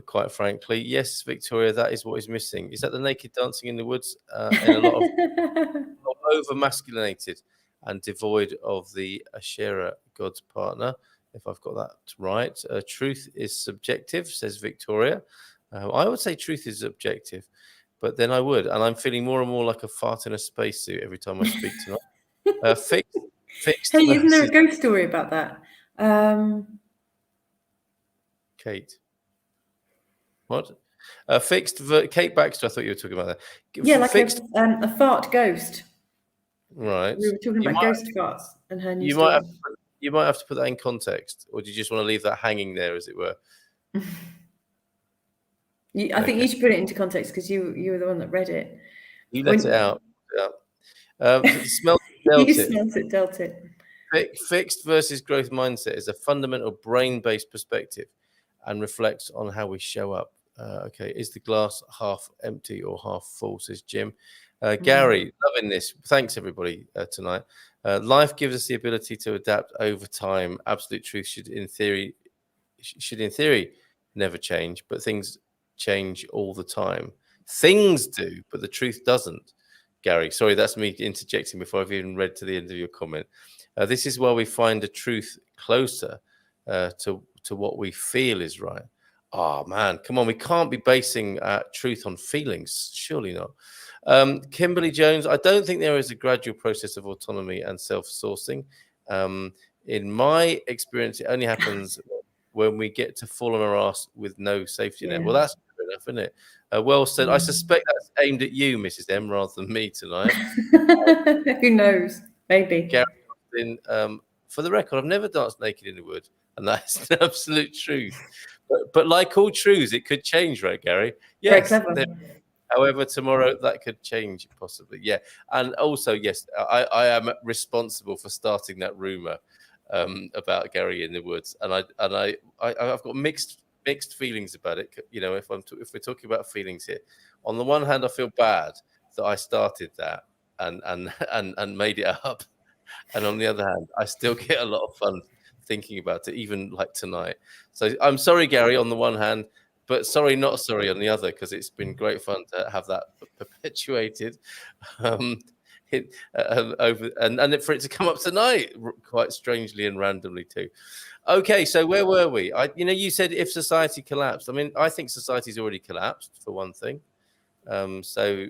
Quite frankly, yes, Victoria, that is what is missing. Is that the naked dancing in the woods in a lot of over masculinated and devoid of the Asherah God's partner, if I've got that right. Truth is subjective, says Victoria. I would say truth is objective, but then I would, and I'm feeling more and more like a fart in a spacesuit every time I speak tonight. Fixed
Hey, isn't there a
versus
ghost story about that?
Kate. What? Kate Baxter. I thought you were talking about that.
Yeah, like
Fixed,
a fart ghost.
right?
We were talking
You
about
might,
ghost farts and her new
you might
story.
have, you might have to put that in context, or do you just want to leave that hanging there, as it were?
I think you should put it into context because you were the one that read it.
You let it out. Smelt it,
You
dealt it.
smelt it, dealt it.
Fixed versus growth mindset is a fundamental brain-based perspective and reflects on how we show up. Okay, is the glass half empty or half full, says Jim. Gary, loving this. Thanks, everybody, tonight. Life gives us the ability to adapt over time. Absolute truth should, in theory, never change, but things change all the time. Things do, but the truth doesn't. Gary, sorry, that's me interjecting before I've even read to the end of your comment. This is where we find the truth closer to what we feel is right. Oh man, come on, we can't be basing truth on feelings, surely not. Kimberly Jones, I don't think there is a gradual process of autonomy and self-sourcing. In my experience, it only happens when we get to fall on our ass with no safety net.
Yeah.
Well, that's good enough, isn't it? Well said. I suspect that's aimed at you, Mrs. M, rather than me tonight.
Who knows? Maybe.
Gary Austin, for the record, I've never danced naked in the wood, and that's an absolute truth. But like all truths, it could change, right, Gary?
Very
Yes.
clever.
However, tomorrow that could change, possibly. Yeah, and also, yes, I am responsible for starting that rumor about Gary in the woods, and I've got mixed feelings about it. You know, if we're talking about feelings here, on the one hand, I feel bad that I started that and made it up. And on the other hand, I still get a lot of fun thinking about it, even like tonight. So I'm sorry, Gary, on the one hand, but sorry, not sorry on the other, because it's been great fun to have that perpetuated over and for it to come up tonight, quite strangely and randomly too. Okay, so where were we? You said if society collapsed. I mean, I think society's already collapsed for one thing. So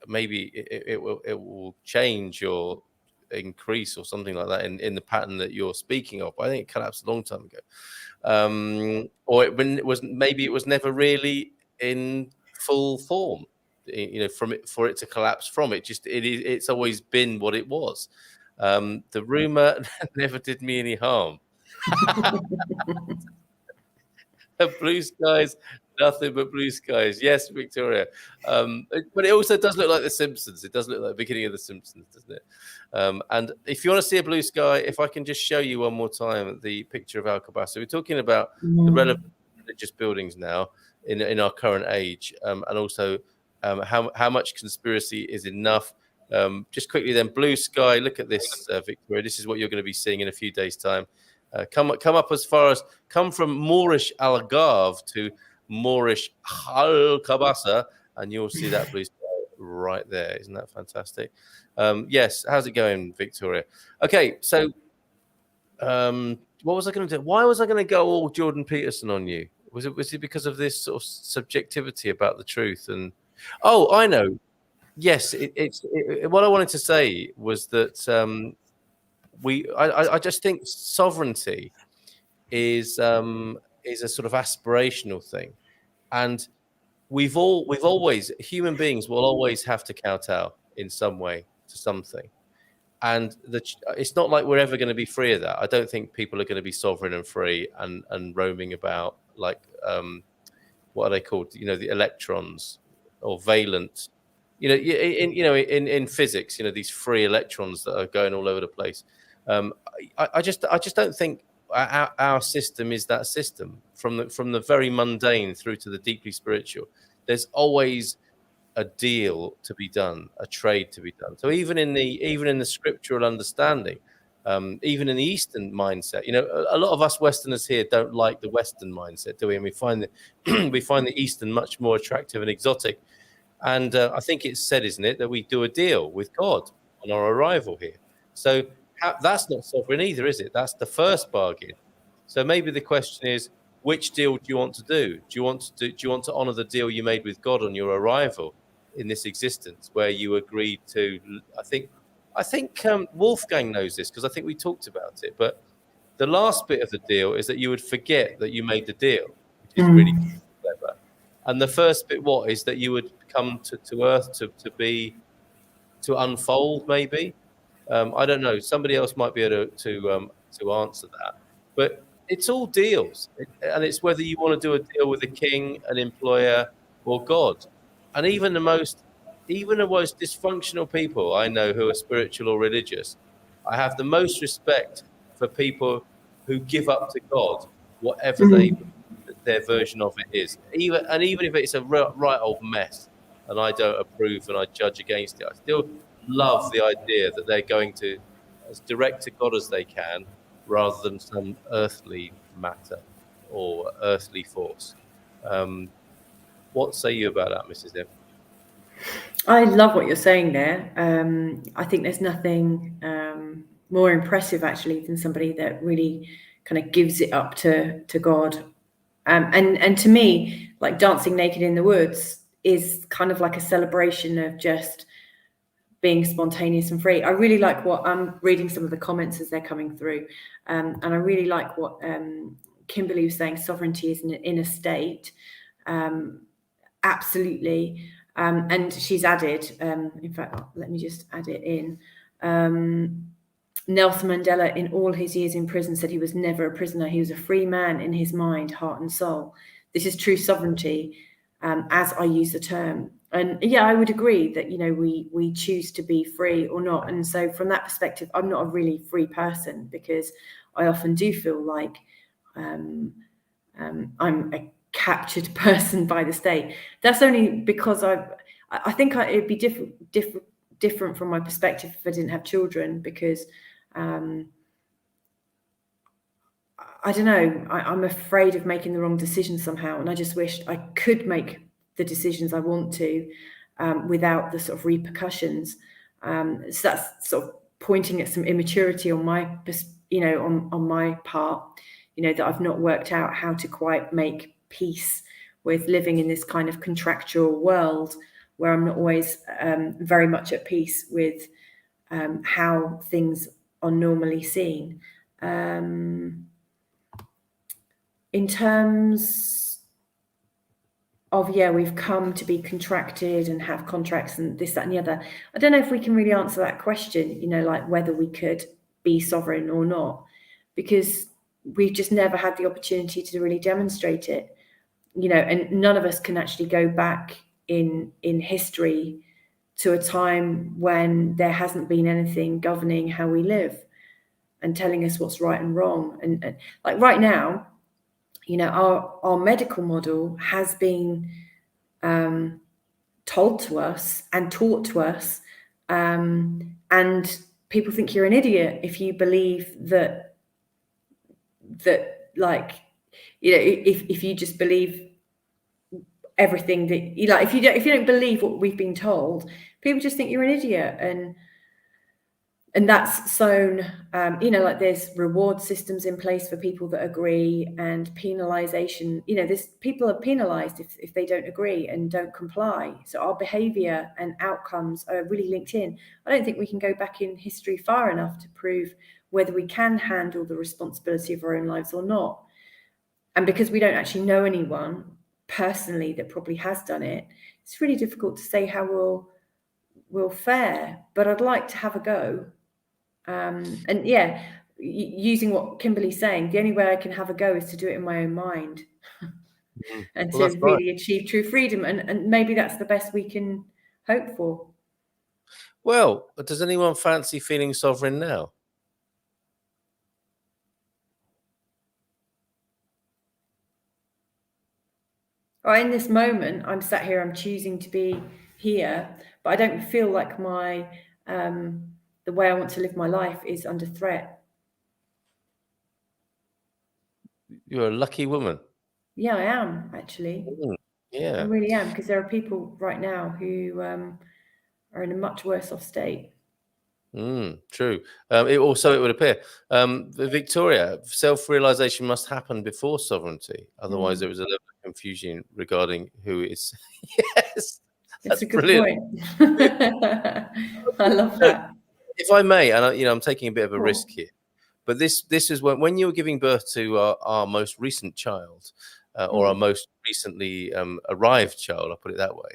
maybe it will change or increase or something like that in the pattern that you're speaking of. I think it collapsed a long time ago, or maybe it was never really in full form. For it to collapse from it's always been what it was. The rumor never did me any harm. Blue skies, nothing but blue skies. Yes, Victoria. But it also does look like The Simpsons. It does look like the beginning of The Simpsons, doesn't it? And if you want to see a blue sky, if I can just show you one more time the picture of Alcobaça. We're talking about the relevant religious buildings now in our current age, and also how much conspiracy is enough. Just quickly then, blue sky. Look at this, Victoria. This is what you're going to be seeing in a few days' time. Come up as far as from Moorish Algarve to Moorish Alcobaça, and you'll see that blue sky right there. Isn't that fantastic? Yes. How's it going, Victoria? Okay. So, what was I going to do? Why was I going to go all Jordan Peterson on you? Was it because of this sort of subjectivity about the truth? And I know. Yes. What I wanted to say was that I just think sovereignty is a sort of aspirational thing, and we've always human beings will always have to kowtow in some way to something, and it's not like we're ever going to be free of that. I don't think people are going to be sovereign and free and roaming about like what are they called? The electrons or valent. In physics, these free electrons that are going all over the place. I just don't think our system is that system, from the very mundane through to the deeply spiritual. There's always a deal to be done, a trade to be done. So even in the scriptural understanding, even in the Eastern mindset, a lot of us Westerners here don't like the Western mindset, do we? And we find that we find the Eastern much more attractive and exotic. And I think it's said, isn't it, that we do a deal with God on our arrival here. So that's not sovereign either, is it? That's the first bargain. So maybe the question is, which deal do you want to do? Do you want to honor the deal you made with God on your arrival in this existence, where you agreed to? I think Wolfgang knows this, because I think we talked about it. But the last bit of the deal is that you would forget that you made the deal, which is really clever. And the first bit, what is that you would come to Earth to unfold, maybe. I don't know. Somebody else might be able to answer that. But it's all deals, and it's whether you want to do a deal with a king, an employer, or God. And even the most dysfunctional people I know who are spiritual or religious, I have the most respect for people who give up to God, whatever their version of it is. Even if it's a right old mess, and I don't approve and I judge against it, I still love the idea that they're going to as direct to God as they can, rather than some earthly matter or earthly force. What say you about that, Mrs. M?
I love what you're saying there. I think there's nothing more impressive actually than somebody that really kind of gives it up to God. And to me, like dancing naked in the woods is kind of like a celebration of just being spontaneous and free. I really like what I'm reading some of the comments as they're coming through. And I really like what Kimberly was saying, sovereignty is an inner state. Absolutely. And she's added, in fact, let me just add it in. Nelson Mandela, in all his years in prison, said he was never a prisoner. He was a free man in his mind, heart, and soul. This is true sovereignty, as I use the term. And yeah, I would agree that, we choose to be free or not. And so from that perspective, I'm not a really free person, because I often do feel like I'm a captured person by the state. That's only because I think it'd be different from my perspective if I didn't have children, because I don't know, I'm afraid of making the wrong decision somehow, and I just wished I could make the decisions I want to without the sort of repercussions. So that's sort of pointing at some immaturity on my, on my part, that I've not worked out how to quite make peace with living in this kind of contractual world where I'm not always very much at peace with how things are normally seen. In terms of, we've come to be contracted and have contracts and this, that, and the other. I don't know if we can really answer that question, like whether we could be sovereign or not, because we've just never had the opportunity to really demonstrate it, and none of us can actually go back in history to a time when there hasn't been anything governing how we live and telling us what's right and wrong. And like right now, our medical model has been told to us and taught to us, and people think you're an idiot if you believe that like, if you just believe everything that you like, if you don't believe what we've been told, people just think you're an idiot. And that's sown, like there's reward systems in place for people that agree, and penalization, there's people are penalized if they don't agree and don't comply. So our behavior and outcomes are really linked in. I don't think we can go back in history far enough to prove whether we can handle the responsibility of our own lives or not. And because we don't actually know anyone personally that probably has done it, it's really difficult to say how we'll fare. But I'd like to have a go. And using what Kimberly's saying, the only way I can have a go is to do it in my own mind and
Well,
to
that's
really
right.
achieve true freedom. And maybe that's the best we can hope for.
Well, does anyone fancy feeling sovereign now?
Or in this moment, I'm sat here, I'm choosing to be here, but I don't feel like my the way I want to live my life is under threat.
You're a lucky woman.
Yeah, I am actually.
Mm,
I
yeah.
really am, because there are people right now who are in a much worse off state.
True. It would appear. Victoria, self-realization must happen before sovereignty. Otherwise, there is a level of confusion regarding who is. Yes,
It's
that's
a good
brilliant.
point. I love
Look,
that.
if I may, and I'm taking a bit of a risk
Cool.
here, but this is when you were giving birth to our most recent child, or our
Mm,
most recently arrived child. I'll put it that way.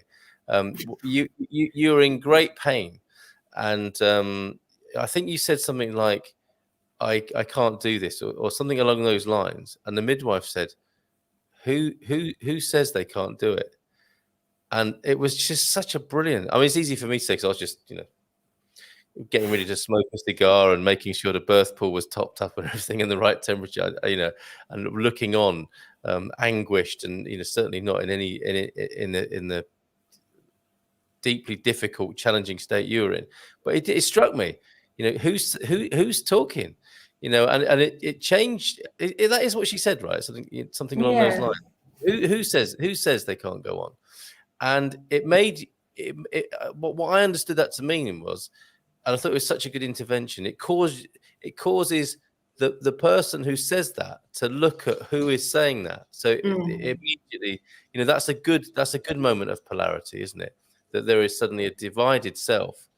You're in great pain, and I think you said something like, I can't do this, or something along those lines. And the midwife said, who says they can't do it? And it was just such a brilliant. I mean, it's easy for me to say because I was just getting ready to smoke a cigar and making sure the birth pool was topped up and everything in the right temperature, and looking on, anguished, and certainly not in any in the deeply difficult, challenging state you were in. But it struck me, who's talking, and it changed. That is what she said, right? Something along those
yeah.
lines. Who says they can't go on? And it made what I understood that to mean was, and I thought it was such a good intervention. It causes the person who says that to look at who is saying that. So
Mm,
immediately, that's a good moment of polarity, isn't it? That there is suddenly a divided self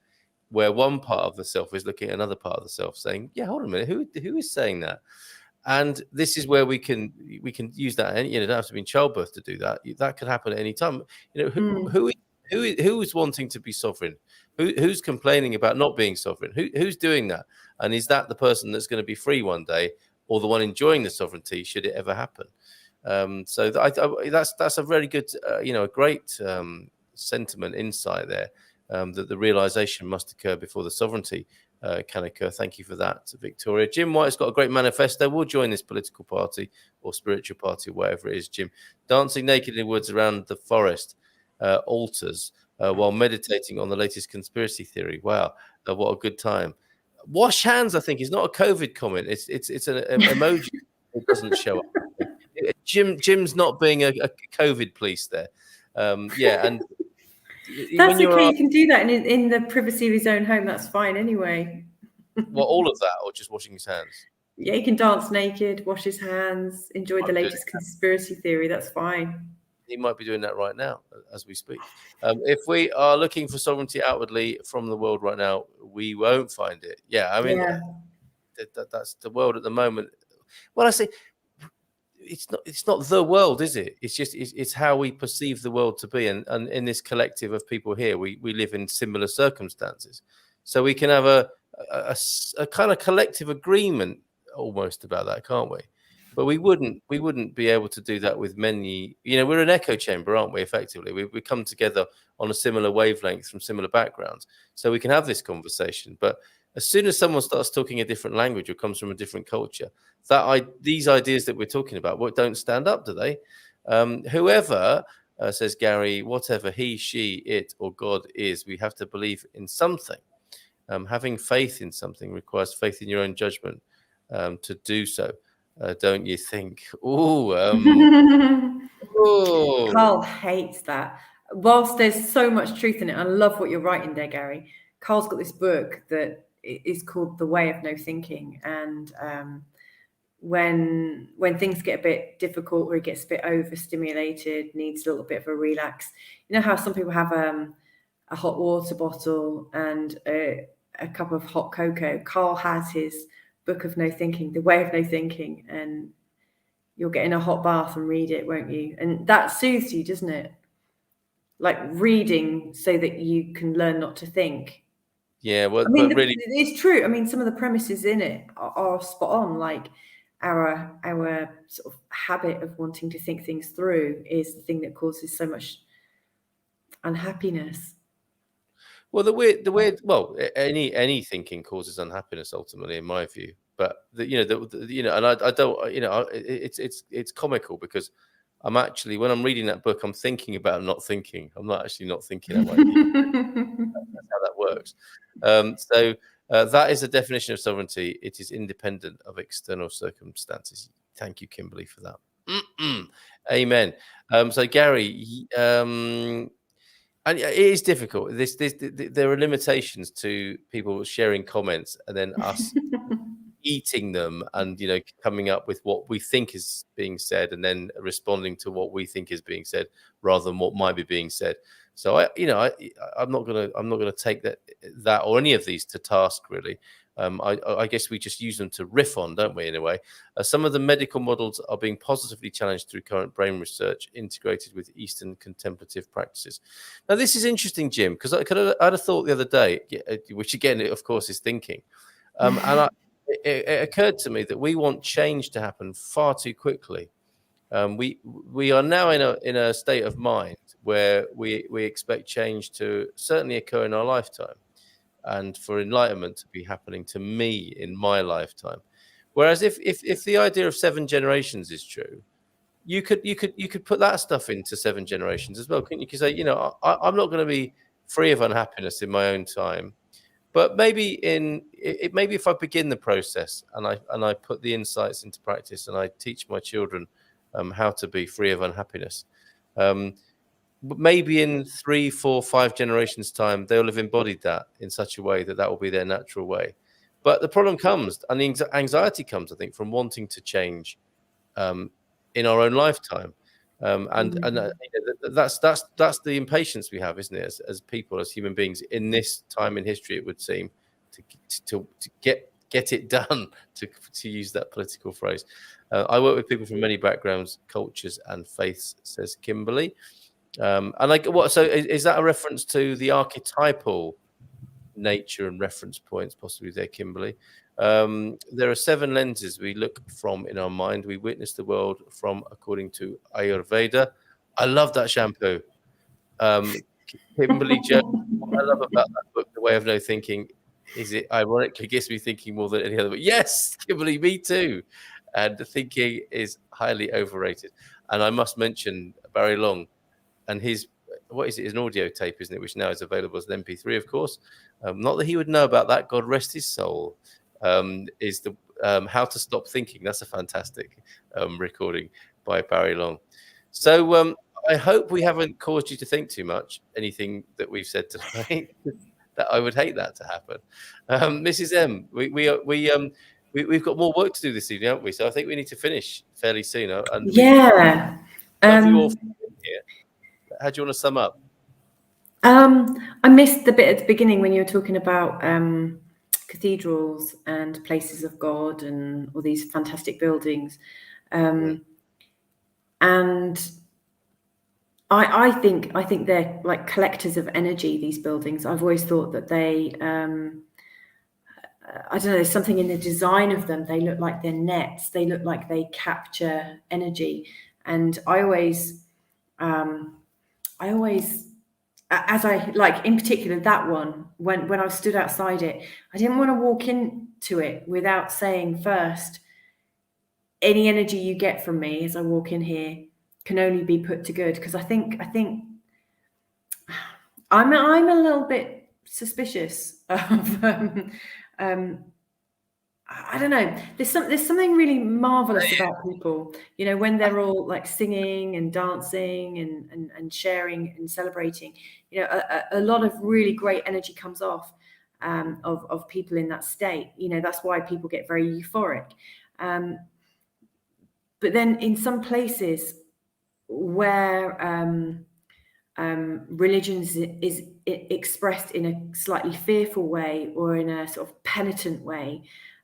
where one part of the self is looking at another part of the self, saying, "Yeah, hold on a minute, who is saying that?" And this is where we can use that. And it don't have to be in childbirth to do that. That could happen at any time.
mm,
Who is wanting to be sovereign? Who's complaining about not being sovereign? Who's doing that? And is that the person that's going to be free one day, or the one enjoying the sovereignty should it ever happen? So that's a very good, a great sentiment, insight there. That the realization must occur before the sovereignty can occur. Thank you for that, Victoria. Jim White's got a great manifesto. We'll join this political party or spiritual party, or whatever it is, Jim. Dancing naked in the woods around the forest altars while meditating on the latest conspiracy theory. Wow, what a good time. Wash hands, I think, is not a COVID comment. It's an emoji that doesn't show up. Jim's not being a COVID police there. Yeah, and when
That's okay.
you're
You can do that in the privacy of his own home. That's fine anyway.
all of that, or just washing his hands.
Yeah, he can dance naked, wash his hands, enjoy the
I'm doing
latest conspiracy theory. That's fine.
He might be doing that right now as we speak. If we are looking for sovereignty outwardly from the world right now, we won't find it. Yeah, I mean,
Yeah.
that's the world at the moment. Well, I say it's not the world, is it? It's just it's how we perceive the world to be, and in this collective of people here, we live in similar circumstances, so we can have a kind of collective agreement almost about that, can't we? But we wouldn't be able to do that with many. We're an echo chamber, aren't we? Effectively, we come together on a similar wavelength from similar backgrounds, so we can have this conversation. But as soon as someone starts talking a different language or comes from a different culture, these ideas that we're talking about don't stand up, do they? Whoever says Gary, whatever he, she, it, or God is, we have to believe in something. Having faith in something requires faith in your own judgment to do so. Don't you think? Oh,
Carl hates that. Whilst there's so much truth in it, I love what you're writing there, Gary. Carl's got this book that is called The Way of No Thinking, and when things get a bit difficult or he gets a bit overstimulated, needs a little bit of a relax. You know how some people have a hot water bottle and a cup of hot cocoa. Carl has his book of no thinking, The Way of No Thinking, and you'll get in a hot bath and read it, won't you? And that soothes you, doesn't it? Like reading so that you can learn not to think.
yeah. Well,
I mean,
but really,
it's true. I mean, some of the premises in it are spot on. Like our sort of habit of wanting to think things through is the thing that causes so much unhappiness.
well, any thinking causes unhappiness ultimately, in my view. But and I don't, it's comical because I'm actually, when I'm reading that book, I'm thinking about not thinking. I'm not actually not thinking. I might be. That's how that works. So that is the definition of sovereignty. It is independent of external circumstances. Thank you, Kimberly, for that. Amen. So Gary, and it is difficult. There are limitations to people sharing comments and then us eating them and coming up with what we think is being said and then responding to what we think is being said rather than what might be being said. So I'm not gonna take that or any of these to task really. I guess we just use them to riff on, don't we, in a way. Some of the medical models are being positively challenged through current brain research integrated with Eastern contemplative practices. Now, this is interesting, Jim, because I'd have thought the other day, which again, of course, is thinking. And it occurred to me that we want change to happen far too quickly. We are now in a state of mind where we expect change to certainly occur in our lifetime, and for enlightenment to be happening to me in my lifetime. Whereas if the idea of 7 generations is true, you could put that stuff into 7 generations as well, couldn't you? Because I'm not going to be free of unhappiness in my own time. But maybe maybe if I begin the process and I put the insights into practice and I teach my children how to be free of unhappiness, maybe in 3, 4, 5 generations' time, they'll have embodied that in such a way that will be their natural way. But the problem comes, and the anxiety comes, I think, from wanting to change in our own lifetime. That's the impatience we have, isn't it, as people, as human beings in this time in history, it would seem, to get it done, to use that political phrase. I work with people from many backgrounds, cultures, and faiths, says Kimberly. So is that a reference to the archetypal nature and reference points possibly there, Kimberly? There are 7 lenses we look from in our mind. We witness the world from, according to Ayurveda. I love that shampoo. Kimberly Jones, what I love about that book, The Way of No Thinking, is it ironically gets me thinking more than any other book. Yes, Kimberly, me too. And the thinking is highly overrated. And I must mention Barry Long and his, what is it, an audio tape, isn't it, which now is available as an MP3, of course. Not that he would know about that, God rest his soul. Is the How to Stop Thinking. That's a fantastic recording by Barry Long. So I hope we haven't caused you to think too much, anything that we've said tonight. That I would hate that to happen. Mrs. M, we've got more work to do this evening, haven't we? So I think we need to finish fairly soon. And
yeah.
Love you all for being here. How do you want to sum up?
I missed the bit at the beginning when you were talking about cathedrals and places of God and all these fantastic buildings. And I think they're like collectors of energy, these buildings. I've always thought that they, I don't know, there's something in the design of them. They look like they're nets. They look like they capture energy. And I always, as I like, in particular, that one, when I stood outside it, I didn't want to walk into it without saying first, any energy you get from me as I walk in here can only be put to good. Because I think I'm a little bit suspicious of I don't know. There's something really marvelous about people, when they're all like singing and dancing and sharing and celebrating. A lot of really great energy comes off of people in that state. That's why people get very euphoric. But then in some places where religion is expressed in a slightly fearful way or in a sort of penitent way,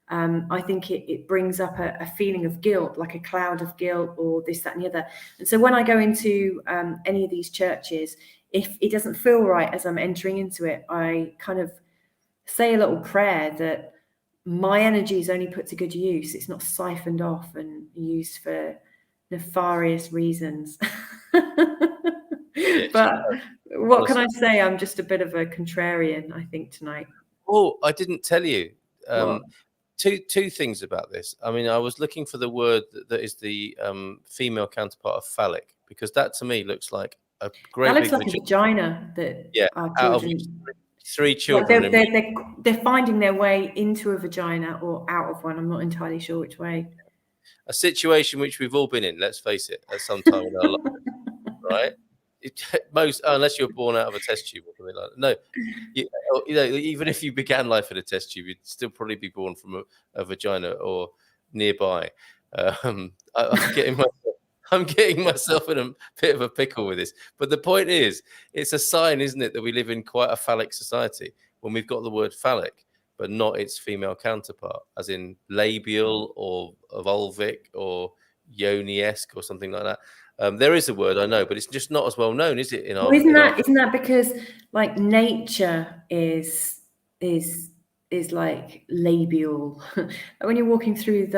I think it brings up a feeling of guilt, like a cloud of guilt or this, that, and the other. And so when I go into any of these churches, if it doesn't feel right as I'm entering into it, I kind of say a little prayer that my energy is only put to good use. It's not siphoned off and used for nefarious reasons. But what can I say? I'm just a bit of a contrarian, I think, tonight.
Oh, I didn't tell you. two things about this. I mean, I was looking for the word that is the female counterpart of phallic, because that to me looks like a
That
great
looks
big
like a vagina that
yeah,
our
out of which
children,
three
like
children emerge.
they're finding their way into a vagina or out of one. I'm not entirely sure which way.
A situation which we've all been in, let's face it, at some time in our life, right? Most, unless you're born out of a test tube or something like that. No, even if you began life in a test tube, you'd still probably be born from a vagina or nearby. I'm getting myself in a bit of a pickle with this. But the point is, it's a sign, isn't it, that we live in quite a phallic society when we've got the word phallic, but not its female counterpart, as in labial or vulvic or yoni-esque or something like that. There is a word, I know, but it's just not as well known, is it?
Well, isn't that because like nature is like labial? When you're walking through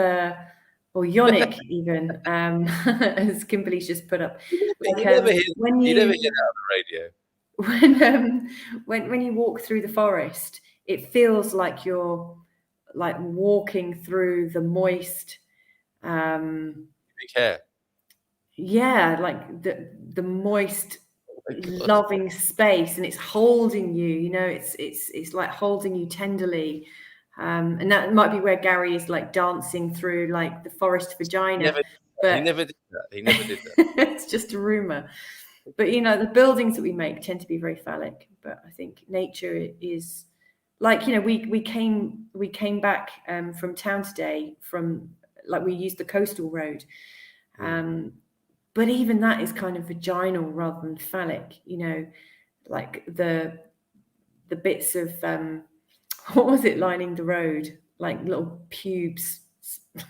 or yonic even, as Kimberly's just put up. Like
you never hear
when
that on the radio.
when you walk through the forest, it feels like you're like walking through the moist,
Big hair.
yeah, like the moist,
Oh my God.
loving space, and it's holding you. You know, it's like holding you tenderly, and that might be where Gary is like dancing through like the forest vagina.
He never did that. He never did that.
It's just a rumor. But you know, the buildings that we make tend to be very phallic. But I think nature is like, you know, we came back from town today from, like, we used the coastal road. But even that is kind of vaginal rather than phallic, you know, like the bits of what was it lining the road, like little pubes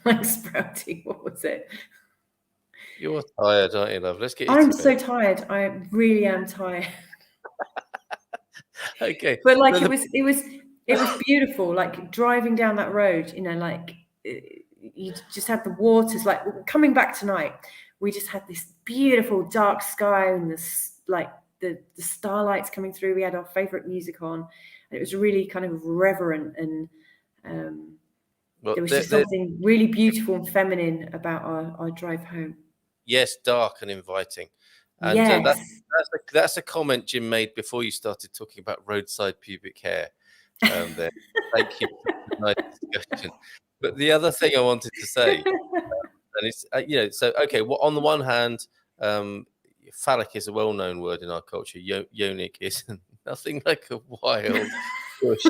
like sprouting. What was it?
You're tired, aren't you, love? Let's get you
I'm
to
so
bed.
tired. I really am tired.
Okay.
But like it was beautiful, like driving down that road, you know, like you just had the waters, like coming back tonight, we just had this beautiful dark sky and this like the starlights coming through. We had our favorite music on, and it was really kind of reverent, and there was just something really beautiful and feminine about our drive home.
Yes, dark and inviting. And
Yes.
that's a comment Jim made before you started talking about roadside pubic hair. There. Thank you for the nice discussion. But the other thing I wanted to say, and it's so okay. Well, on the one hand, phallic is a well-known word in our culture. Yonic is nothing like a wild bush.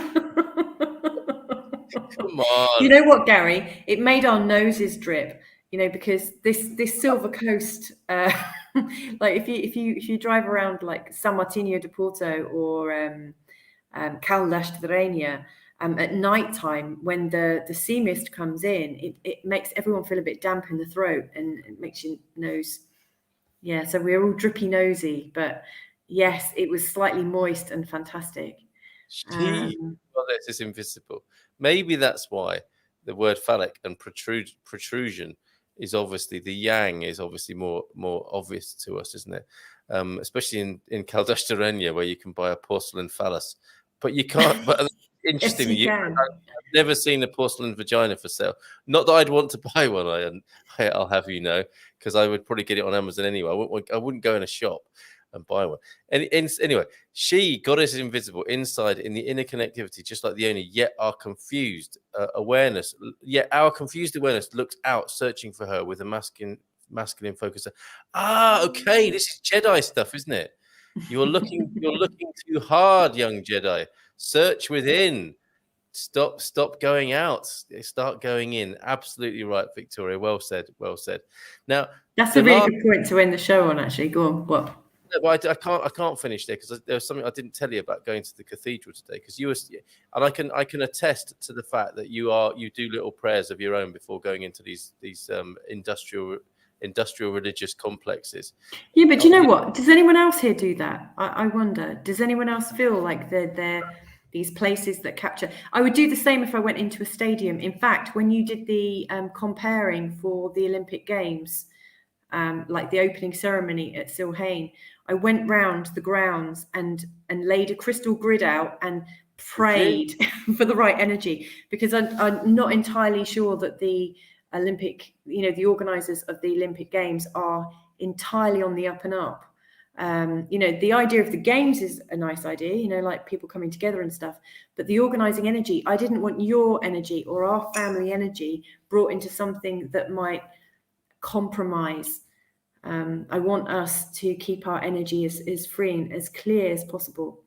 Come on.
You know what, Gary? It made our noses drip. You know, because this Silver Coast, like if you drive around like San Martino de Porto or Caldas de Rainha, at night time when the sea mist comes in, it makes everyone feel a bit damp in the throat, and it makes your nose. Yeah, so we're all drippy nosy, but yes, it was slightly moist and fantastic.
This is invisible. Maybe that's why the word phallic and protrusion is obviously, the yang is obviously more obvious to us, isn't it? Especially in Caldas de Rainha, where you can buy a porcelain phallus, but you can't. But interestingly,
Yes, you can.
I've never seen a porcelain vagina for sale. Not that I'd want to buy one. I'll have you know, because I would probably get it on Amazon anyway. I wouldn't go in a shop and buy one. And anyway, she, Goddess Invisible, inside in the inner connectivity, just like the Oni, yet our confused awareness, yet our confused awareness looks out, searching for her with a masculine focus. Okay, this is Jedi stuff, isn't it? You're looking too hard, young Jedi. Search within. Stop going out. Start going in. Absolutely right, Victoria. Well said. Well said. Now,
that's a really good point to end the show on. Actually, go on. What?
No, but I can't finish there because there was something I didn't tell you about going to the cathedral today. Because you were, and I can attest to the fact that you do little prayers of your own before going into these industrial religious complexes.
Yeah, but you know what? Does anyone else here do that? I wonder. Does anyone else feel like they're these places that capture? I would do the same if I went into a stadium. In fact, when you did the comparing for the Olympic Games, like the opening ceremony at Silhane, I went round the grounds and laid a crystal grid out and prayed for the right energy, because I'm not entirely sure that the Olympic, the organisers of the Olympic Games are entirely on the up and up. The idea of the games is a nice idea, like people coming together and stuff, but the organising energy, I didn't want your energy or our family energy brought into something that might compromise. I want us to keep our energy as free and as clear as possible.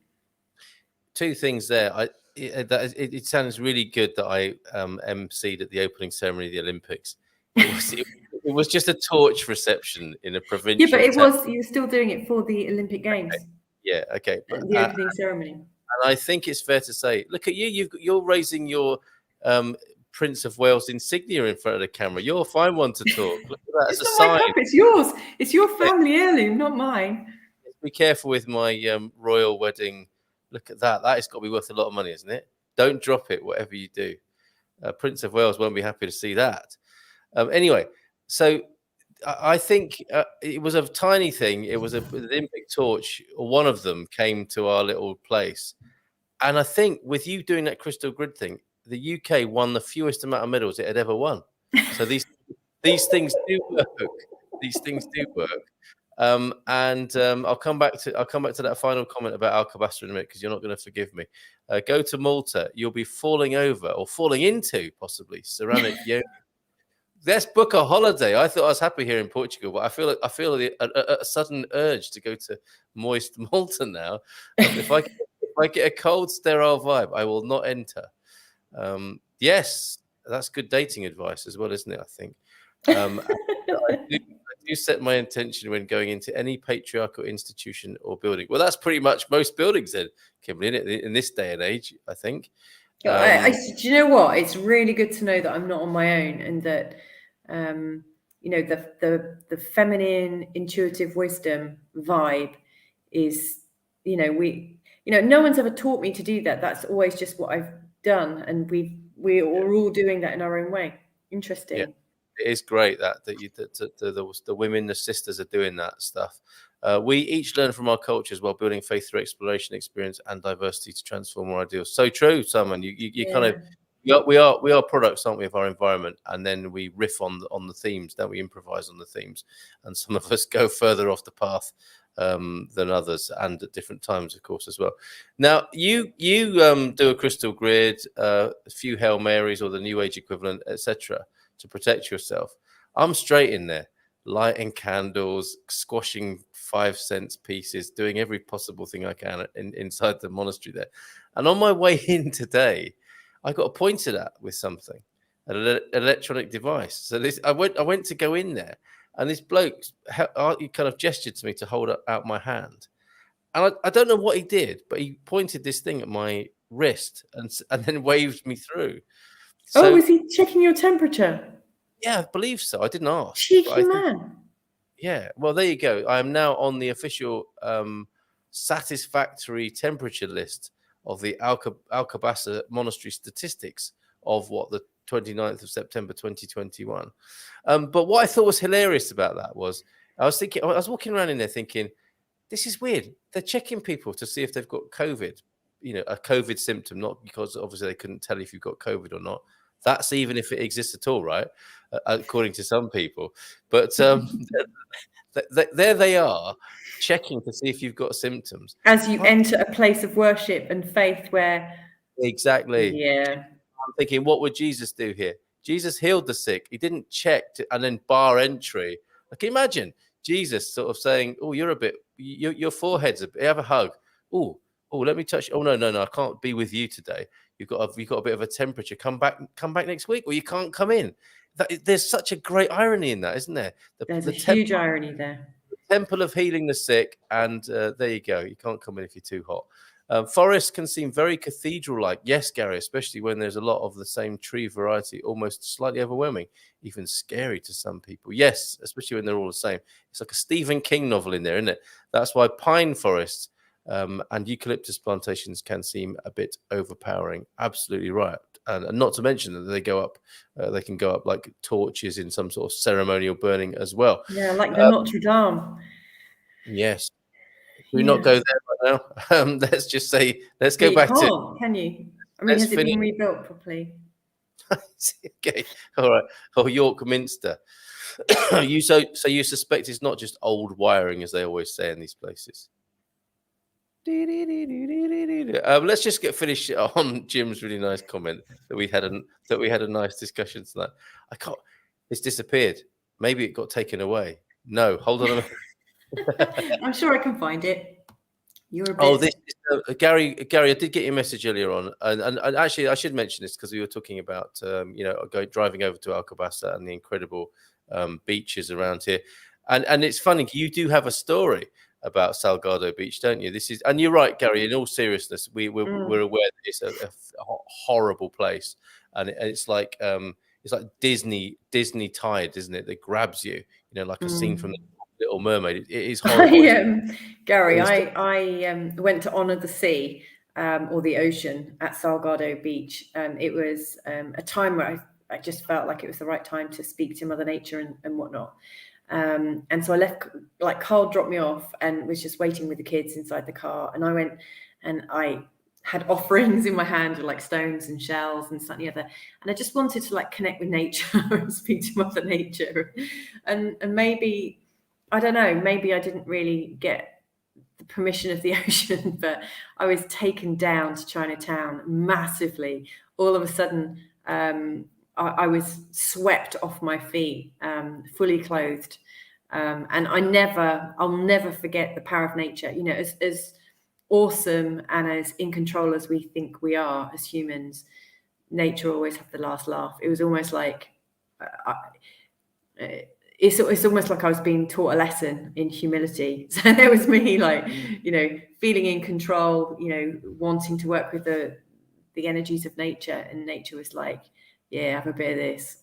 Two things there. It sounds really good that I emceed at the opening ceremony of the Olympics. It was just a torch reception in a provincial.
Yeah, but you were still doing it for the Olympic Games.
Okay. Yeah, okay.
But the opening ceremony.
And I think it's fair to say, look at you. You're raising your Prince of Wales insignia in front of the camera. You're a fine one to talk. Look at that.
It's not my cup. It's yours. It's your family heirloom, not mine.
Be careful with my royal wedding. Look at that. That has got to be worth a lot of money, isn't it? Don't drop it, whatever you do. Prince of Wales won't be happy to see that. Anyway, so I think it was a tiny thing. It was an Olympic torch. One of them came to our little place. And I think with you doing that crystal grid thing, the UK won the fewest amount of medals it had ever won. So these things do work. These things do work. I'll come back to that final comment about Alcobaster in a minute, because you're not going to forgive me. Go to Malta, you'll be falling over or falling into possibly ceramic yoga. Let's book a holiday. I thought I was happy here in Portugal, but I feel a sudden urge to go to moist Malta now. If I get a cold, sterile vibe, I will not enter. Yes, that's good dating advice as well, isn't it? I think. I do set my intention when going into any patriarchal institution or building. Well, that's pretty much most buildings then, Kimberly, in this day and age, I think.
Do you know what? It's really good to know that I'm not on my own, and that the feminine intuitive wisdom vibe is, no one's ever taught me to do that. That's always just what I've done, and we're all doing that in our own way. Interesting.
Yeah. It is great that the women, the sisters, are doing that stuff. We each learn from our cultures while building faith through exploration, experience, and diversity to transform our ideals. So true, Simon. You kind of we are products, aren't we, of our environment, and then we riff on the themes, don't we? Improvise on the themes, and some of us go further off the path than others, and at different times, of course, as well. Now, you do a crystal grid, a few Hail Marys or the New Age equivalent, etc., to protect yourself. I'm straight in there, lighting candles, squashing 5-cent pieces, doing every possible thing I can inside the monastery there. And on my way in today, I got pointed at with something, an electronic device. So I went to go in there, and this bloke he kind of gestured to me to hold out my hand. And I don't know what he did, but he pointed this thing at my wrist and then waved me through.
So, is he checking your temperature?
Yeah, I believe so. I didn't ask.
Cheeky man.
Yeah. Well, there you go. I am now on the official satisfactory temperature list of the Alcobaster Monastery statistics of the 29th of September 2021. But what I thought was hilarious about that was I was walking around in there thinking, this is weird. They're checking people to see if they've got COVID, a COVID symptom, not because obviously they couldn't tell if you've got COVID or not. That's even if it exists at all, right? According to some people. But there they are, checking to see if you've got symptoms.
As you enter a place of worship and faith where...
Exactly.
Yeah.
I'm thinking, what would Jesus do here? Jesus healed the sick. He didn't check and then bar entry. Like, imagine Jesus sort of saying, oh, you're a bit, your forehead's a bit, have a hug. Oh, let me touch. Oh, no, I can't be with you today. You've got a bit of a temperature. Come back next week, or you can't come in. There's such a great irony in that, isn't there?
There's a huge irony there.
The temple of healing the sick, and there you go. You can't come in if you're too hot. Forests can seem very cathedral-like. Yes, Gary, especially when there's a lot of the same tree variety, almost slightly overwhelming, even scary to some people. Yes, especially when they're all the same. It's like a Stephen King novel in there, isn't it? That's why pine forests and eucalyptus plantations can seem a bit overpowering. Absolutely right. And not to mention that they can go up like torches in some sort of ceremonial burning as well.
Yeah, like the Notre Dame.
Yes. we not go
Yes.
there right now? Let's just say, let's
Yeah,
go
you
back to,
can't, can you? I mean,
let's
has it
finish.
been rebuilt properly?
Okay, all right. Oh, York Minster. You so you suspect it's not just old wiring, as they always say in these places. Let's just get finished on Jim's really nice comment that we had a nice discussion tonight. I can't. It's disappeared. Maybe it got taken away. No, hold on a minute.
I'm sure I can find it. You're a
Oh,
bit.
this is, Gary. I did get your message earlier on, and actually, I should mention this because we were talking about driving over to Alcobaça and the incredible beaches around here, and it's funny. You do have a story about Salgado Beach, don't you? This is, and you're right, Gary. In all seriousness, we're aware that it's a horrible place, and it's like Disney Tide, isn't it? That grabs you, like a scene from Little Mermaid. It is horrible.
Gary,
It's,
I went to honour the sea or the ocean at Salgado Beach. It was a time where I just felt like it was the right time to speak to Mother Nature and whatnot. And so I left, like Carl dropped me off and was just waiting with the kids inside the car. And I went and I had offerings in my hand with like stones and shells and something other. And I just wanted to like connect with nature and speak to Mother Nature. And maybe, I don't know, maybe I didn't really get the permission of the ocean, but I was taken down to Chinatown massively. All of a sudden, I was swept off my feet, fully clothed. And I'll never forget the power of nature. As awesome and as in control as we think we are as humans, nature always had the last laugh. It was almost like, it's almost like I was being taught a lesson in humility. So there was me, like, feeling in control, wanting to work with the energies of nature, and nature was like, yeah, have a bit of this,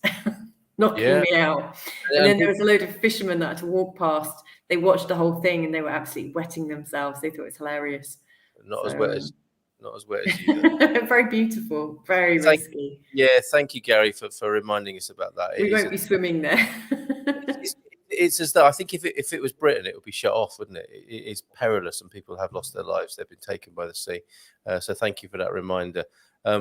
knocking
yeah.
me out. And then there was a load of fishermen that had to walk past. They watched the whole thing and they were absolutely wetting themselves. They thought it was hilarious.
Not as wet
So
as you though.
very beautiful, very
Thank
risky.
thank you, Gary, for reminding us about that. It
We
is
won't be swimming there.
it's as though I think if it was Britain, it would be shut off, wouldn't it? It is perilous, and people have lost their lives. They've been taken by the sea. So thank you for that reminder.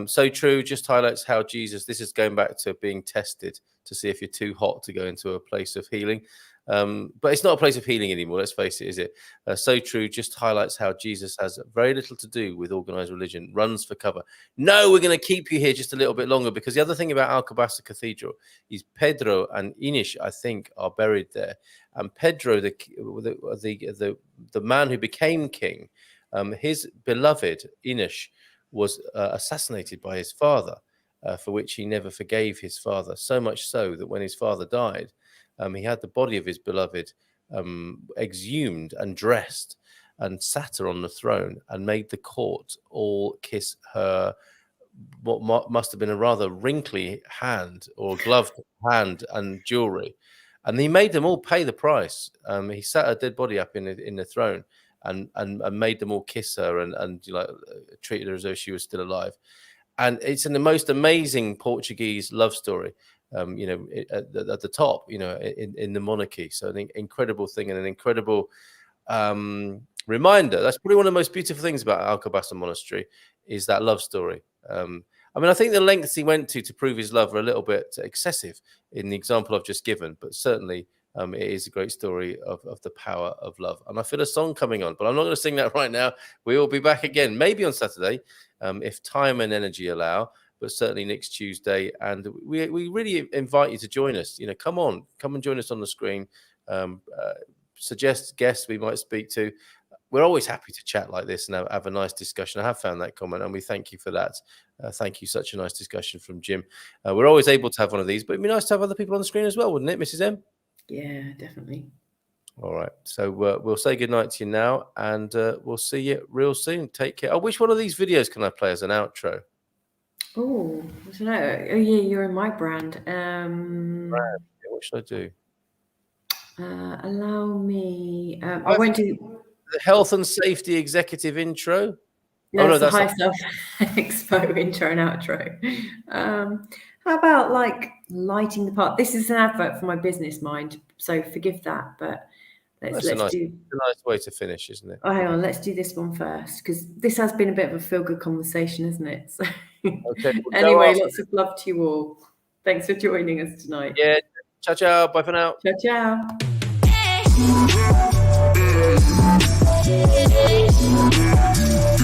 So true. Just highlights how Jesus. This is going back to being tested to see if you're too hot to go into a place of healing. But it's not a place of healing anymore. Let's face it, is it? So true. Just highlights how Jesus has very little to do with organized religion. Runs for cover. No, we're going to keep you here just a little bit longer, because the other thing about Alcobaça Cathedral is Pedro and Inish, I think, are buried there. And Pedro, the man who became king, his beloved Inish was assassinated by his father, for which he never forgave his father. So much so that when his father died, he had the body of his beloved exhumed and dressed, and sat her on the throne and made the court all kiss her, what must have been a rather wrinkly hand, or gloved hand, and jewelry. And he made them all pay the price. He sat her dead body up in the throne, and made them all kiss her, and treated her as though she was still alive. And it's in the most amazing Portuguese love story, at the top, in the monarchy. So an incredible thing, and an incredible reminder. That's probably one of the most beautiful things about Alcobaça Monastery, is that love story. I think the lengths he went to prove his love are a little bit excessive in the example I've just given, but certainly it is a great story of the power of love. And I feel a song coming on, but I'm not going to sing that right now. We will be back again, maybe on Saturday, if time and energy allow, but certainly next Tuesday. And we really invite you to join us. Come and join us on the screen. Suggest guests we might speak to. We're always happy to chat like this and have a nice discussion. I have found that comment, and we thank you for that. Thank you. Such a nice discussion from Jim. We're always able to have one of these, but it'd be nice to have other people on the screen as well, wouldn't it, Mrs. M?
Yeah, definitely.
All right. So we'll say goodnight to you now, and we'll see you real soon. Take care. Which one of these videos can I play as an outro?
Oh, I don't know. Oh, yeah, you're in my brand.
What should I do?
Allow me. I won't do
the health and safety executive intro.
No, that's the High Self Expo intro and outro. How about like lighting the path? This is an advert for my business, mind, so forgive that. But
That's a nice way to finish, isn't it?
Oh, hang on, let's do this one first, because this has been a bit of a feel-good conversation, isn't it? So,
Okay.
anyway, lots of love to you all. Thanks for joining us tonight.
Yeah. Ciao, ciao. Bye for now.
Ciao, ciao.